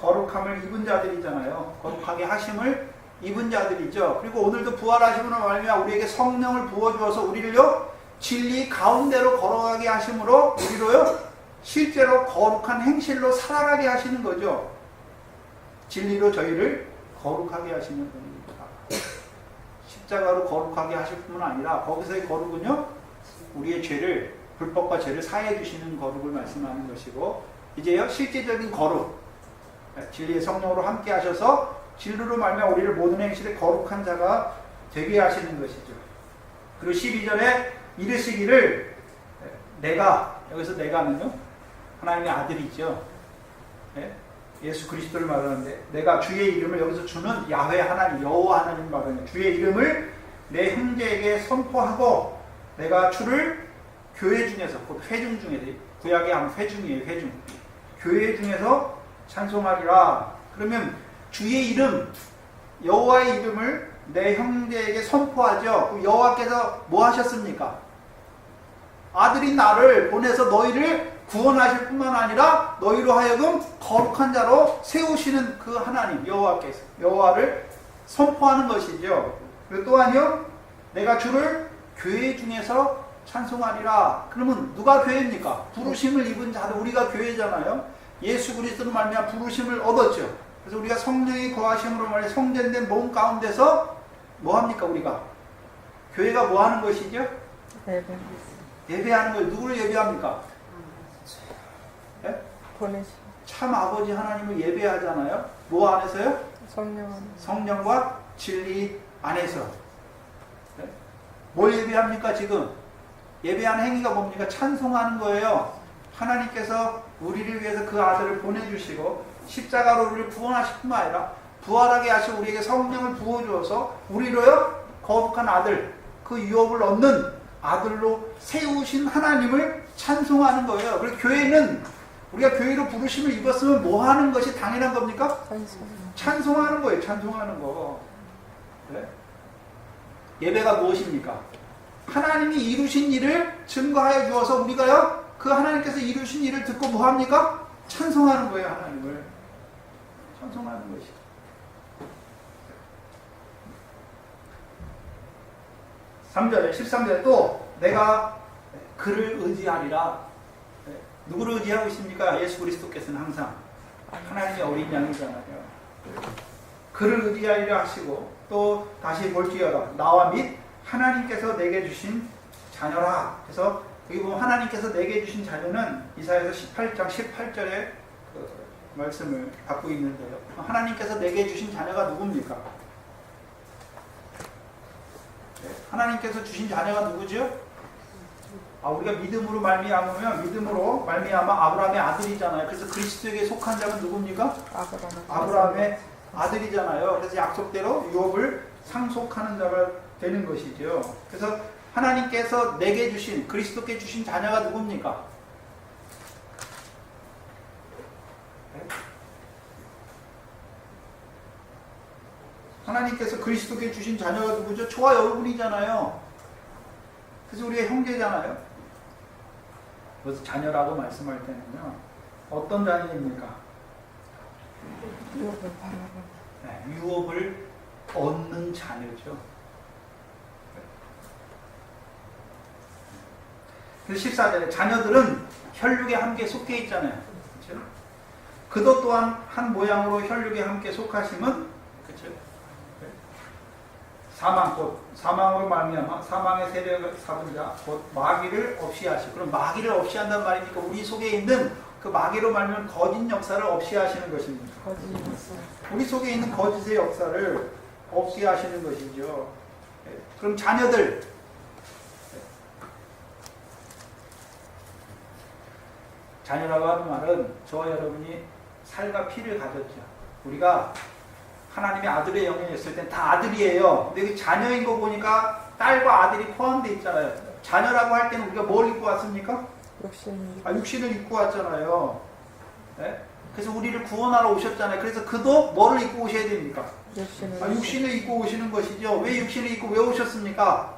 거룩함을 입은 자들이잖아요. 거룩하게 하심을 입은 자들이죠. 그리고 오늘도 부활하심으로 말미암아 우리에게 성령을 부어주어서 우리를요 진리 가운데로 걸어가게 하심으로 우리로요 실제로 거룩한 행실로 살아가게 하시는 거죠. 진리로 저희를 거룩하게 하시는 분입니다. 십자가로 거룩하게 하실 뿐만 아니라 거기서의 거룩은요 우리의 죄를, 불법과 죄를 사해 주시는 거룩을 말씀하는 것이고, 이제요 실제적인 거룩, 진리의 성령으로 함께 하셔서 진리로 말미암아 우리를 모든 행실에 거룩한 자가 되게 하시는 것이죠. 그리고 12절에 이르시기를, 내가, 여기서 내가는요 하나님의 아들이죠. 예수 그리스도를 말하는데, 내가 주의 이름을, 여기서 주는 야훼 하나님, 여호와 하나님 말하는 주의 이름을 내 형제에게 선포하고 내가 주를 교회 중에서, 곧 회중 중에서, 구약에 하면 회중이에요. 회중. 교회 중에서 찬송하리라. 그러면 주의 이름, 여호와의 이름을 내 형제에게 선포하죠. 여호와께서 뭐 하셨습니까? 아들인 나를 보내서 너희를 구원하실 뿐만 아니라 너희로 하여금 거룩한 자로 세우시는 그 하나님, 여호와께서 여호와를 선포하는 것이죠. 그리고 또한요, 내가 주를 교회 중에서 찬송하리라. 그러면 누가 교회입니까? 부르심을 입은 자들, 우리가 교회잖아요. 예수 그리스도로 말미암아 부르심을 얻었죠. 그래서 우리가 성령이 거하심으로 말해 성전된 몸 가운데서 뭐 합니까? 우리가 교회가 뭐 하는 것이죠? 예배하는 거예요. 누구를 예배합니까? 네? 참 아버지 하나님을 예배하잖아요. 뭐 안에서요? 성령과 진리 안에서. 네? 뭘 예배합니까? 지금 예배하는 행위가 뭡니까? 찬송하는 거예요. 하나님께서 우리를 위해서 그 아들을 보내주시고 십자가로 우리를 구원하실 뿐만 아니라 부활하게 하시고 우리에게 성령을 부어주어서 우리로요 거룩한 아들, 그 유업을 얻는 아들로 세우신 하나님을 찬송하는 거예요. 그래서 교회는, 우리가 교회로 부르심을 입었으면 뭐 하는 것이 당연한 겁니까? 찬송하는 거예요. 찬송하는 거. 네? 예배가 무엇입니까? 하나님이 이루신 일을 증거하여 주어서 우리가요 그 하나님께서 이루신 일을 듣고 뭐 합니까? 찬송하는 거예요. 하나님을 찬송하는 것이. (3절에) 13절에 또 내가 그를 의지하리라. 누구를 의지하고 있습니까? 예수 그리스도께서는 항상 하나님의 어린 양이잖아요. 그를 의지하리라 하시고, 또 다시 볼지어다 나와 및 하나님께서 내게 주신 자녀라. 그래서 여기 보면 하나님께서 내게 주신 자녀는 이사야서 18장 18절에 그 말씀을 갖고 있는데요. 하나님께서 내게 주신 자녀가 누굽니까? 하나님께서 주신 자녀가 누구죠? 우리가 믿음으로 말미암으면, 믿음으로 말미암아 아브라함의 아들이잖아요. 그래서 그리스도에게 속한 자는 누굽니까? 아브라함의 아들이잖아요. 그래서 약속대로 유업을 상속하는 자가 되는 것이죠. 그래서 하나님께서 내게 주신, 그리스도께 주신 자녀가 누굽니까? 하나님께서 그리스도께 주신 자녀가 누구죠? 저와 여러분이잖아요. 그래서 우리의 형제잖아요. 그래서 자녀라고 말씀할 때는요, 어떤 자녀입니까? 유업을 얻는 자녀죠. 그래서 14절에 자녀들은 혈육에 함께 속해 있잖아요. 그렇죠? 그도 또한 한 모양으로 혈육에 함께 속하심은, 그렇죠? 사망, 곧 사망으로 말미암아 사망의 세력을 잡은 자, 곧 마귀를 없이 하시고. 그럼 마귀를 없이 한단 말이니까 우리 속에 있는 그 마귀로 말미암은 거짓 역사를 없이 하시는 것입니다. 우리 속에 있는 거짓의 역사를 없이 하시는 것이죠. 그럼 자녀들, 자녀라고 하는 말은 저와 여러분이 살과 피를 가졌죠. 우리가 하나님의 아들의 영이 있을 땐 다 아들이에요. 근데 그 자녀인 거 보니까 딸과 아들이 포함되어 있잖아요. 자녀라고 할 때는 우리가 뭘 입고 왔습니까? 육신을 입고 왔잖아요. 네? 그래서 우리를 구원하러 오셨잖아요. 그래서 그도 뭐를 입고 오셔야 됩니까? 육신을 입고 오시는 것이죠. 왜 육신을 입고 왜 오셨습니까?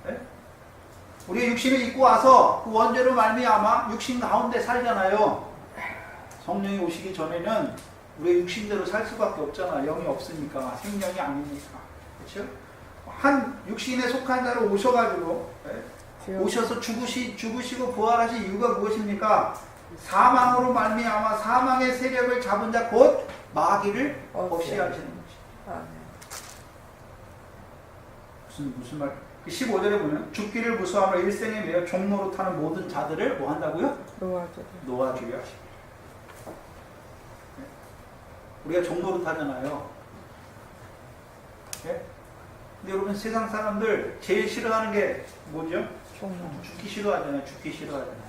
네? 우리가 육신을 입고 와서 그 원죄로 말미암아 육신 가운데 살잖아요. 성령이 오시기 전에는 우리가 육신대로 살 수밖에 없잖아. 영이 없으니까. 생명이 아니니까. 그렇죠? 한 육신에 속한 자로 오셔가지고 오셔서 죽으시고 부활하신 이유가 무엇입니까? 사망으로 말미암아 사망의 세력을 잡은 자 곧 마귀를 없이 하시는 것이죠. 무슨 말? 15절에 보면 죽기를 무서워하며 일생에 매여 종로로 타는 모든 자들을 뭐 한다고요? 놓아주려 하십니다. 우리가 종로로 타잖아요. 네? 근데 여러분 세상 사람들 제일 싫어하는 게 뭐죠? 죽기 싫어하잖아요. 죽기 싫어하잖아요.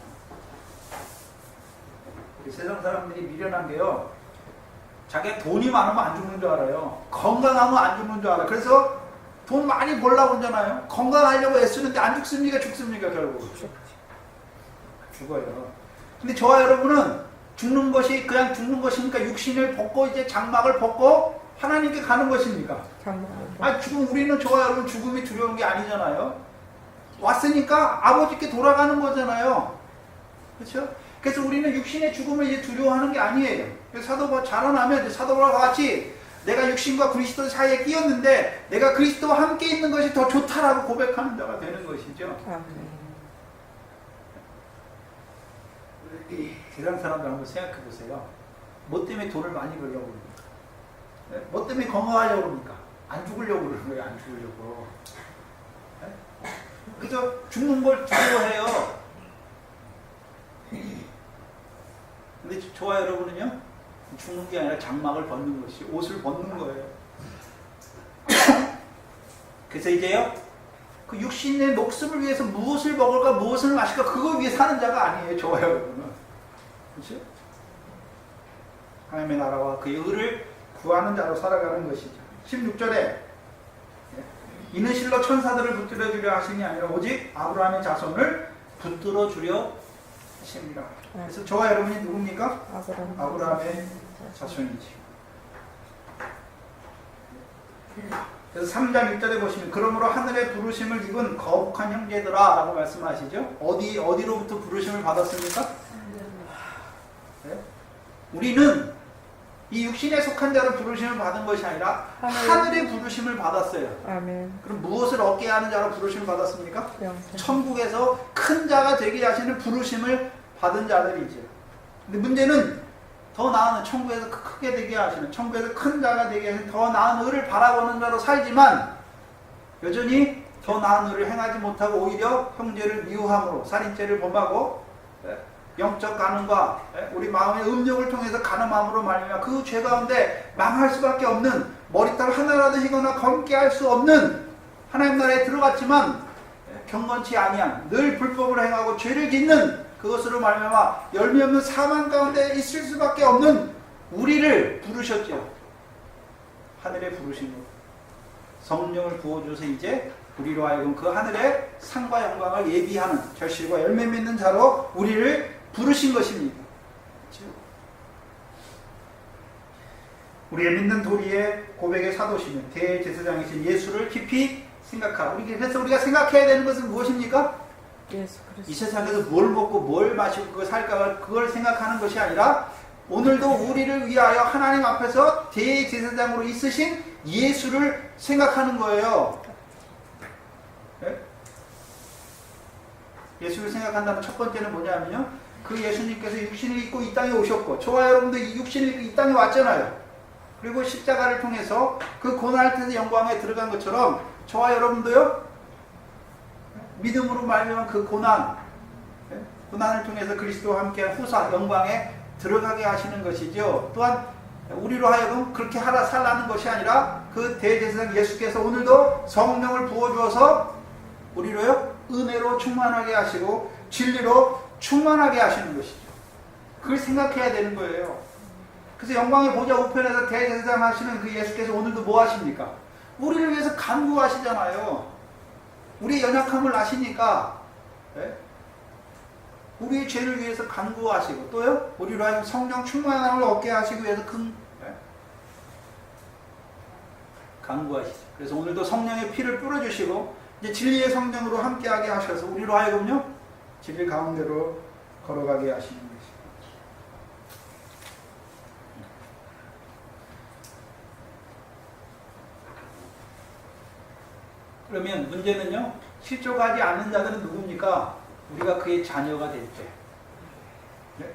세상 사람들이 미련한 게요. 자기가 돈이 많으면 안 죽는 줄 알아요. 건강하면 안 죽는 줄 알아요. 그래서 돈 많이 벌려고 하잖아요. 건강하려고 애쓰는데 안 죽습니까? 죽습니까? 결국 죽어요. 근데 저와 여러분은 죽는 것이 그냥 죽는 것입니까? 육신을 벗고 이제 장막을 벗고 하나님께 가는 것입니까? 지금 우리는 저와 여러분 죽음이 두려운 게 아니잖아요. 왔으니까 아버지께 돌아가는 거잖아요. 그렇죠? 그래서 우리는 육신의 죽음을 이제 두려워하는 게 아니에요. 사도바 자라나면 사도바와 같이 내가 육신과 그리스도 사이에 끼었는데 내가 그리스도와 함께 있는 것이 더 좋다라고 고백하는 자가 되는 것이죠. 세상 사람들 한번 생각해 보세요. 뭐 때문에 돈을 많이 벌려고 그럽니까? 뭐 때문에 건강하려고 그럽니까? 안 죽으려고 그러는 거예요. 안 죽으려고. 그래서 죽는 걸 두려워해요. 근데 저와 여러분은요, 죽는 게 아니라 장막을 벗는 것이, 옷을 벗는 거예요. 그래서 이제요, 그 육신의 목숨을 위해서 무엇을 먹을까, 무엇을 마실까, 그걸 위해 사는 자가 아니에요, 저와 여러분은. 그렇죠? 하나님의 나라와 그의 의를 구하는 자로 살아가는 것이죠. 16절에 이는 실로 천사들을 붙들어 주려 하심이 아니라 오직 아브라함의 자손을 붙들어 주려 하십니다. 그래서 저와 여러분이 누굽니까? 아브라함의 자손이지. 그래서 3장 1절에 보시면 그러므로 하늘의 부르심을 입은 거룩한 형제들아 라고 말씀하시죠. 어디로부터 부르심을 받았습니까? 네? 우리는 이 육신에 속한 자로 부르심을 받은 것이 아니라 하늘의 부르심을 받았어요. 아멘. 그럼 무엇을 얻게 하는 자로 부르심을 받았습니까? 천국에서 큰 자가 되게 하시는 부르심을 받은 자들이죠. 근데 문제는 더 나은 천국에서 크게 되게 하시는, 천국에서 큰 자가 되게 하시는 더 나은 의를 바라보는 자로 살지만 여전히 더 나은 의를 행하지 못하고 오히려 형제를 미워함으로 살인죄를 범하고 영적 간음과 우리 마음의 음욕을 통해서 간음함으로 말미암아 그 죄 가운데 망할 수밖에 없는, 머리털 하나라도 희거나 검게 할 수 없는 하나님 나라에 들어갔지만 경건치 아니한, 늘 불법을 행하고 죄를 짓는 그것으로 말미암아 열매 없는 사망 가운데 있을 수밖에 없는 우리를 부르셨죠. 하늘의 부르심으로 성령을 부어줘서 이제 우리로 하여금 그 하늘의 상과 영광을 예비하는 결실과 열매 맺는 자로 우리를 부르신 것입니다. 그렇죠? 우리의 믿는 도리의 고백의 사도시며 대제사장이신 예수를 깊이 생각하라. 그래서 우리가 생각해야 되는 것은 무엇입니까? 예수 그리스도. 이 세상에서 뭘 먹고 뭘 마시고 그걸 살까, 그걸 생각하는 것이 아니라 오늘도 우리를 위하여 하나님 앞에서 대제사장으로 있으신 예수를 생각하는 거예요. 네? 예수를 생각한다는 첫 번째는 뭐냐면요, 그 예수님께서 육신을 입고 이 땅에 오셨고 저와 여러분도 이 육신을 입고 이 땅에 왔잖아요. 그리고 십자가를 통해서 그 고난을 통해서 영광에 들어간 것처럼 저와 여러분도요, 믿음으로 말미암아 그 고난을 통해서 그리스도와 함께한 후사 영광에 들어가게 하시는 것이죠. 또한 우리로 하여금 그렇게 살라는 것이 아니라 그 대제사장 예수께서 오늘도 성령을 부어주어서 우리로요 은혜로 충만하게 하시고 진리로 충만하게 하시는 것이죠. 그걸 생각해야 되는 거예요. 그래서 영광의 보좌 우편에서 대제사장 하시는 그 예수께서 오늘도 뭐 하십니까? 우리를 위해서 간구하시잖아요. 우리의 연약함을 아시니까, 네? 우리의 죄를 위해서 간구하시고, 또요, 우리로 하여금 성령 충만함을 얻게 하시기 위해서 네? 간구하시죠. 그래서 오늘도 성령의 피를 뿌려주시고, 이제 진리의 성령으로 함께하게 하셔서 우리로 하여금요, 진리 가운데로 걸어가게 하시는 것입니다. 그러면 문제는요, 실족하지 않는 자들은 누굽니까? 우리가 그의 자녀가 될 때. 네?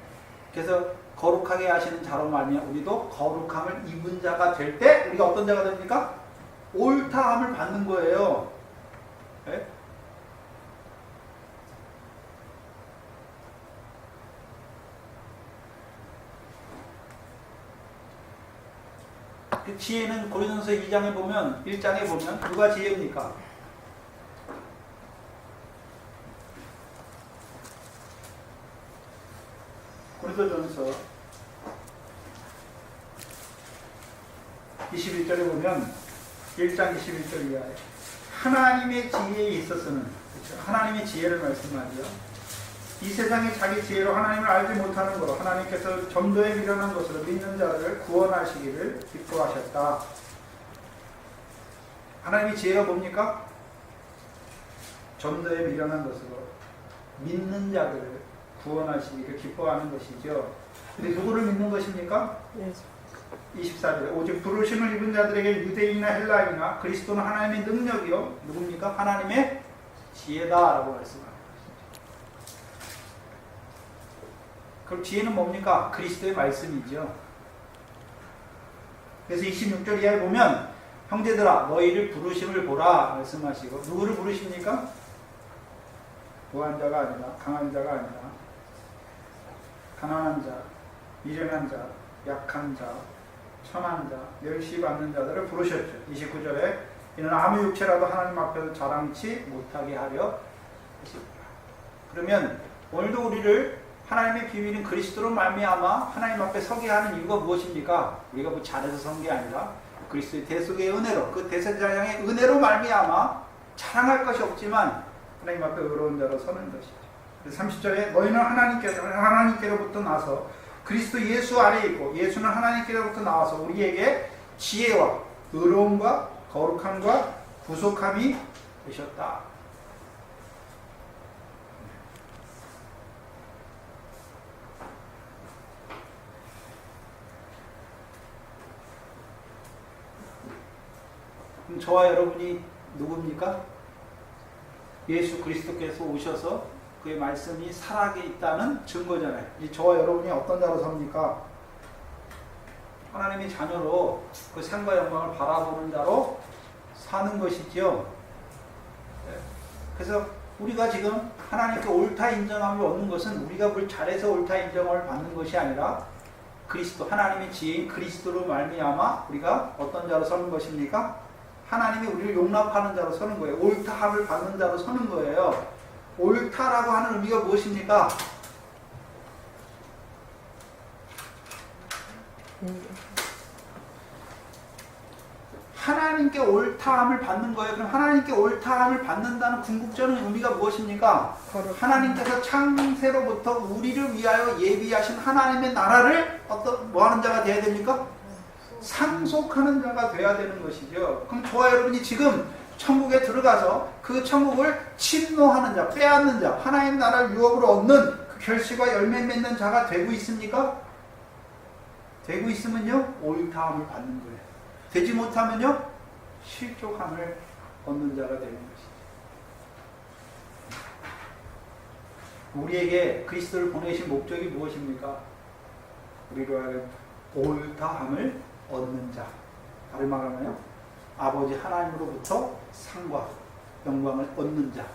그래서 거룩하게 하시는 자로 말미암아 우리도 거룩함을 입은 자가 될 때 우리가 어떤 자가 됩니까? 옳다함을 받는 거예요. 네? 그 지혜는 고린도서 2장에 보면 1장에 보면 누가 지혜입니까? 고린도전서 21절에 보면 1장 21절 이하에 하나님의 지혜에 있어서는 그렇죠? 하나님의 지혜를 말씀하죠. 이 세상에 자기 지혜로 하나님을 알지 못하는 거로 하나님께서 전도에 미련한 것으로 믿는 자를 구원하시기를 기뻐하셨다. 하나님의 지혜가 뭡니까? 전도에 미련한 것으로 믿는 자들을 구원하시기를 기뻐하는 것이죠. 근데 누구를 믿는 것입니까? 24절 오직 부르심을 입은 자들에게 유대인이나 헬라인이나 그리스도는 하나님의 능력이요 누굽니까? 하나님의 지혜다라고 말씀합니다. 그럼 지혜는 뭡니까? 그리스도의 말씀이죠. 그래서 26절 이하에 보면 형제들아 너희를 부르심을 보라 말씀하시고 누구를 부르십니까? 부한 자가 아니라 강한 자가 아니라 가난한 자, 미련한 자, 약한 자, 천한 자, 멸시받는 자들을 부르셨죠. 29절에 이는 아무 육체라도 하나님 앞에서 자랑치 못하게 하려 하십니다. 그러면 오늘도 우리를 하나님의 비밀인 그리스도로 말미암아 하나님 앞에 서게 하는 이유가 무엇입니까? 우리가 뭐 잘해서 선 게 아니라 그리스도의 대속의 은혜로 그 대제사장의 은혜로 말미암아 자랑할 것이 없지만 하나님 앞에 의로운 자로 서는 것이죠. 30절에 너희는 하나님께로부터 나서 그리스도 예수 아래에 있고 예수는 하나님께로부터 나와서 우리에게 지혜와 의로움과 거룩함과 구속함이 되셨다. 그럼 저와 여러분이 누굽니까? 예수 그리스도께서 오셔서 그의 말씀이 살아게 있다는 증거잖아요. 이 저와 여러분이 어떤 자로 삽니까? 하나님의 자녀로 그 상과 영광을 바라보는 자로 사는 것이지요. 그래서 우리가 지금 하나님께 옳다 인정함을 얻는 것은 우리가 뭘 잘해서 옳다 인정을 받는 것이 아니라 그리스도 하나님의 지혜인 그리스도로 말미암아 우리가 어떤 자로 서는 것입니까? 하나님이 우리를 용납하는 자로 서는 거예요. 옳다함을 받는 자로 서는 거예요. 옳다라고 하는 의미가 무엇입니까? 하나님께 옳다함을 받는 거예요. 그럼 하나님께 옳다함을 받는다는 궁극적인 의미가 무엇입니까? 하나님께서 창세로부터 우리를 위하여 예비하신 하나님의 나라를 뭐 하는 자가 되어야 됩니까? 상속하는 자가 되어야 되는 것이죠. 그럼 저와 여러분이 지금 천국에 들어가서 그 천국을 침노하는 자, 빼앗는 자, 하나님 나라를 유업으로 얻는 그 결실과 열매 맺는 자가 되고 있습니까? 되고 있으면요, 옳다함을 받는 거예요. 되지 못하면요, 실족함을 얻는 자가 되는 것이죠. 우리에게 그리스도를 보내신 목적이 무엇입니까? 우리로 하여금 옳다함을 얻는 자. 다른 말하면요, 아버지 하나님으로부터 상과 영광을 얻는 자.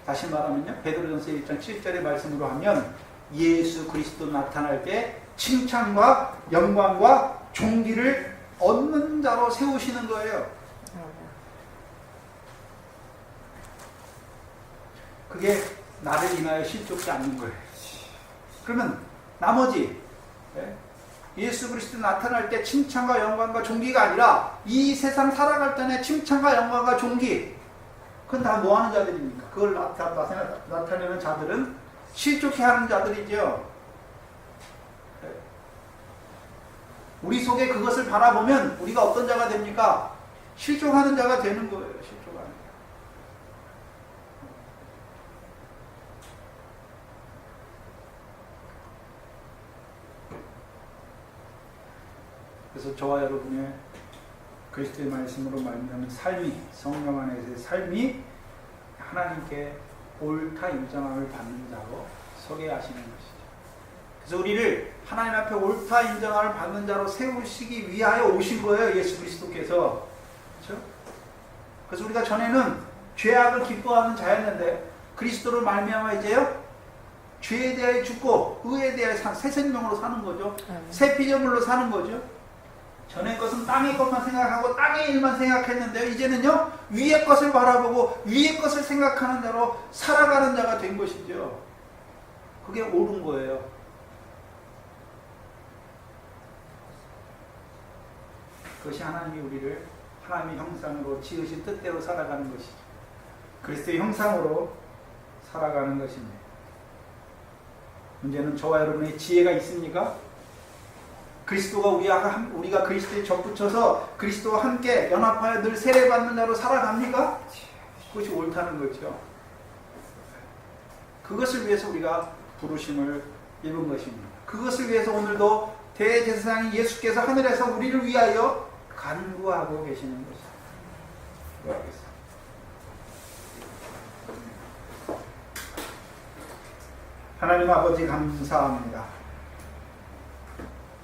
다시 말하면요, 베드로전서 1장 7절의 말씀으로 하면 예수 그리스도 나타날 때 칭찬과 영광과 존귀를 얻는 자로 세우시는 거예요. 그게 나를 인하여 실족지 않는 거예요. 그러면 나머지 예수 그리스도 나타날 때 칭찬과 영광과 존귀가 아니라 이 세상 살아갈 때는 칭찬과 영광과 존귀, 그건 다 뭐하는 자들입니까? 그걸 나타내는 자들은 실족해 하는 자들이죠. 우리 속에 그것을 바라보면 우리가 어떤 자가 됩니까? 실족하는 자가 되는 거예요. 실족하는 자. 그래서 저와 여러분의 그리스도의 말씀으로 말미암은 삶이, 성령 안에서의 삶이 하나님께 옳다 인정함을 받는 자로 서게 하시는 것이죠. 그래서 우리를 하나님 앞에 옳다 인정함을 받는 자로 세우시기 위하여 오신 거예요. 예수 그리스도께서. 그렇죠? 그래서 우리가 전에는 죄악을 기뻐하는 자였는데 그리스도를 말미암아 이제요 죄에 대하여 죽고 의에 대하여 새 생명으로 사는 거죠. 새 피조물로 사는 거죠. 전에 것은 땅의 것만 생각하고 땅의 일만 생각했는데요, 이제는요 위의 것을 바라보고 위의 것을 생각하는 자로 살아가는 자가 된 것이죠. 그게 옳은 거예요. 그것이 하나님이 우리를 하나님의 형상으로 지으신 뜻대로 살아가는 것이죠. 그리스도의 형상으로 살아가는 것입니다. 문제는 저와 여러분의 지혜가 있습니까? 그리스도가 우리가 그리스도에 접붙여서 그리스도와 함께 연합하여 늘 세례받는 자로 살아갑니까? 그것이 옳다는 거죠. 그것을 위해서 우리가 부르심을 입은 것입니다. 그것을 위해서 오늘도 대제사장인 예수께서 하늘에서 우리를 위하여 간구하고 계시는 것입니다. 하나님 아버지 감사합니다.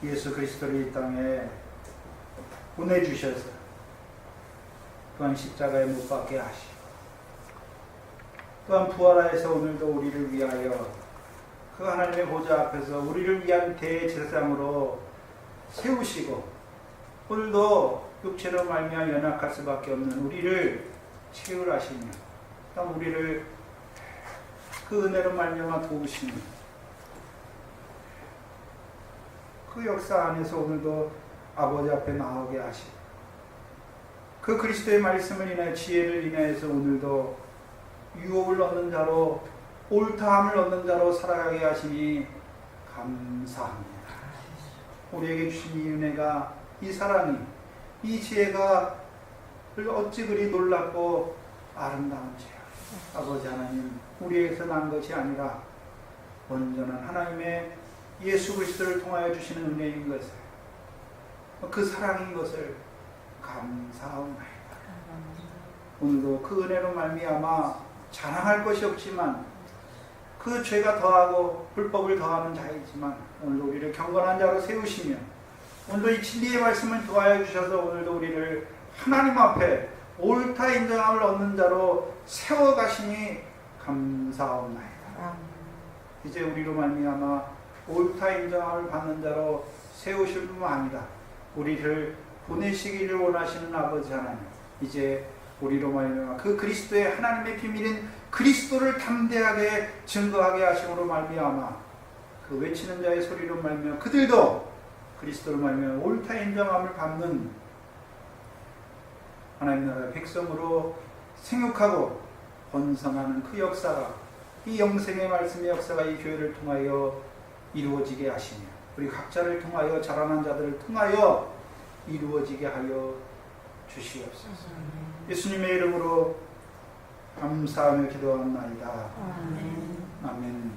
예수 그리스도를 이 땅에 보내주셔서 또한 십자가에 못 박게 하시고 또한 부활하여서 오늘도 우리를 위하여 그 하나님의 보좌 앞에서 우리를 위한 대제사장으로 세우시고 오늘도 육체로 말미암아 연약할 수밖에 없는 우리를 치유하시며 또한 우리를 그 은혜로 말미암아 도우시며 그 역사 안에서 오늘도 아버지 앞에 나오게 하시고 그 그리스도의 말씀을 인하여 지혜를 인하여서 오늘도 유업을 얻는 자로 옳다함을 얻는 자로 살아가게 하시니 감사합니다. 우리에게 주신 이 은혜가, 이 사랑이, 이 지혜가 어찌 그리 놀랍고 아름다운지 아버지 하나님, 우리에게서 난 것이 아니라 온전한 하나님의 예수 그리스도를 통하여 주시는 은혜인 것을, 그 사랑인 것을 감사합니다. 오늘도 그 은혜로 말미암아 자랑할 것이 없지만 그 죄가 더하고 불법을 더하는 자이지만 오늘도 우리를 경건한 자로 세우시며 오늘도 이 진리의 말씀을 도와여 주셔서 오늘도 우리를 하나님 앞에 옳다 인정함을 얻는 자로 세워가시니 감사합니다. 이제 우리로 말미암아 옳다 인정함을 받는 자로 세우실 뿐만 아니라 우리를 보내시기를 원하시는 아버지 하나님, 이제 우리로 말미암아 그 그리스도의 하나님의 비밀인 그리스도를 담대하게 증거하게 하심으로 말미암아 그 외치는 자의 소리로 말미암아 그들도 그리스도로 말미암아 옳다 인정함을 받는 하나님 나라의 백성으로 생육하고 번성하는 그 역사가, 이 영생의 말씀의 역사가 이 교회를 통하여 이루어지게 하시며 우리 각자를 통하여 자라난 자들을 통하여 이루어지게 하여 주시옵소서. 예수님의 이름으로 감사하며 기도합나이다. 아멘.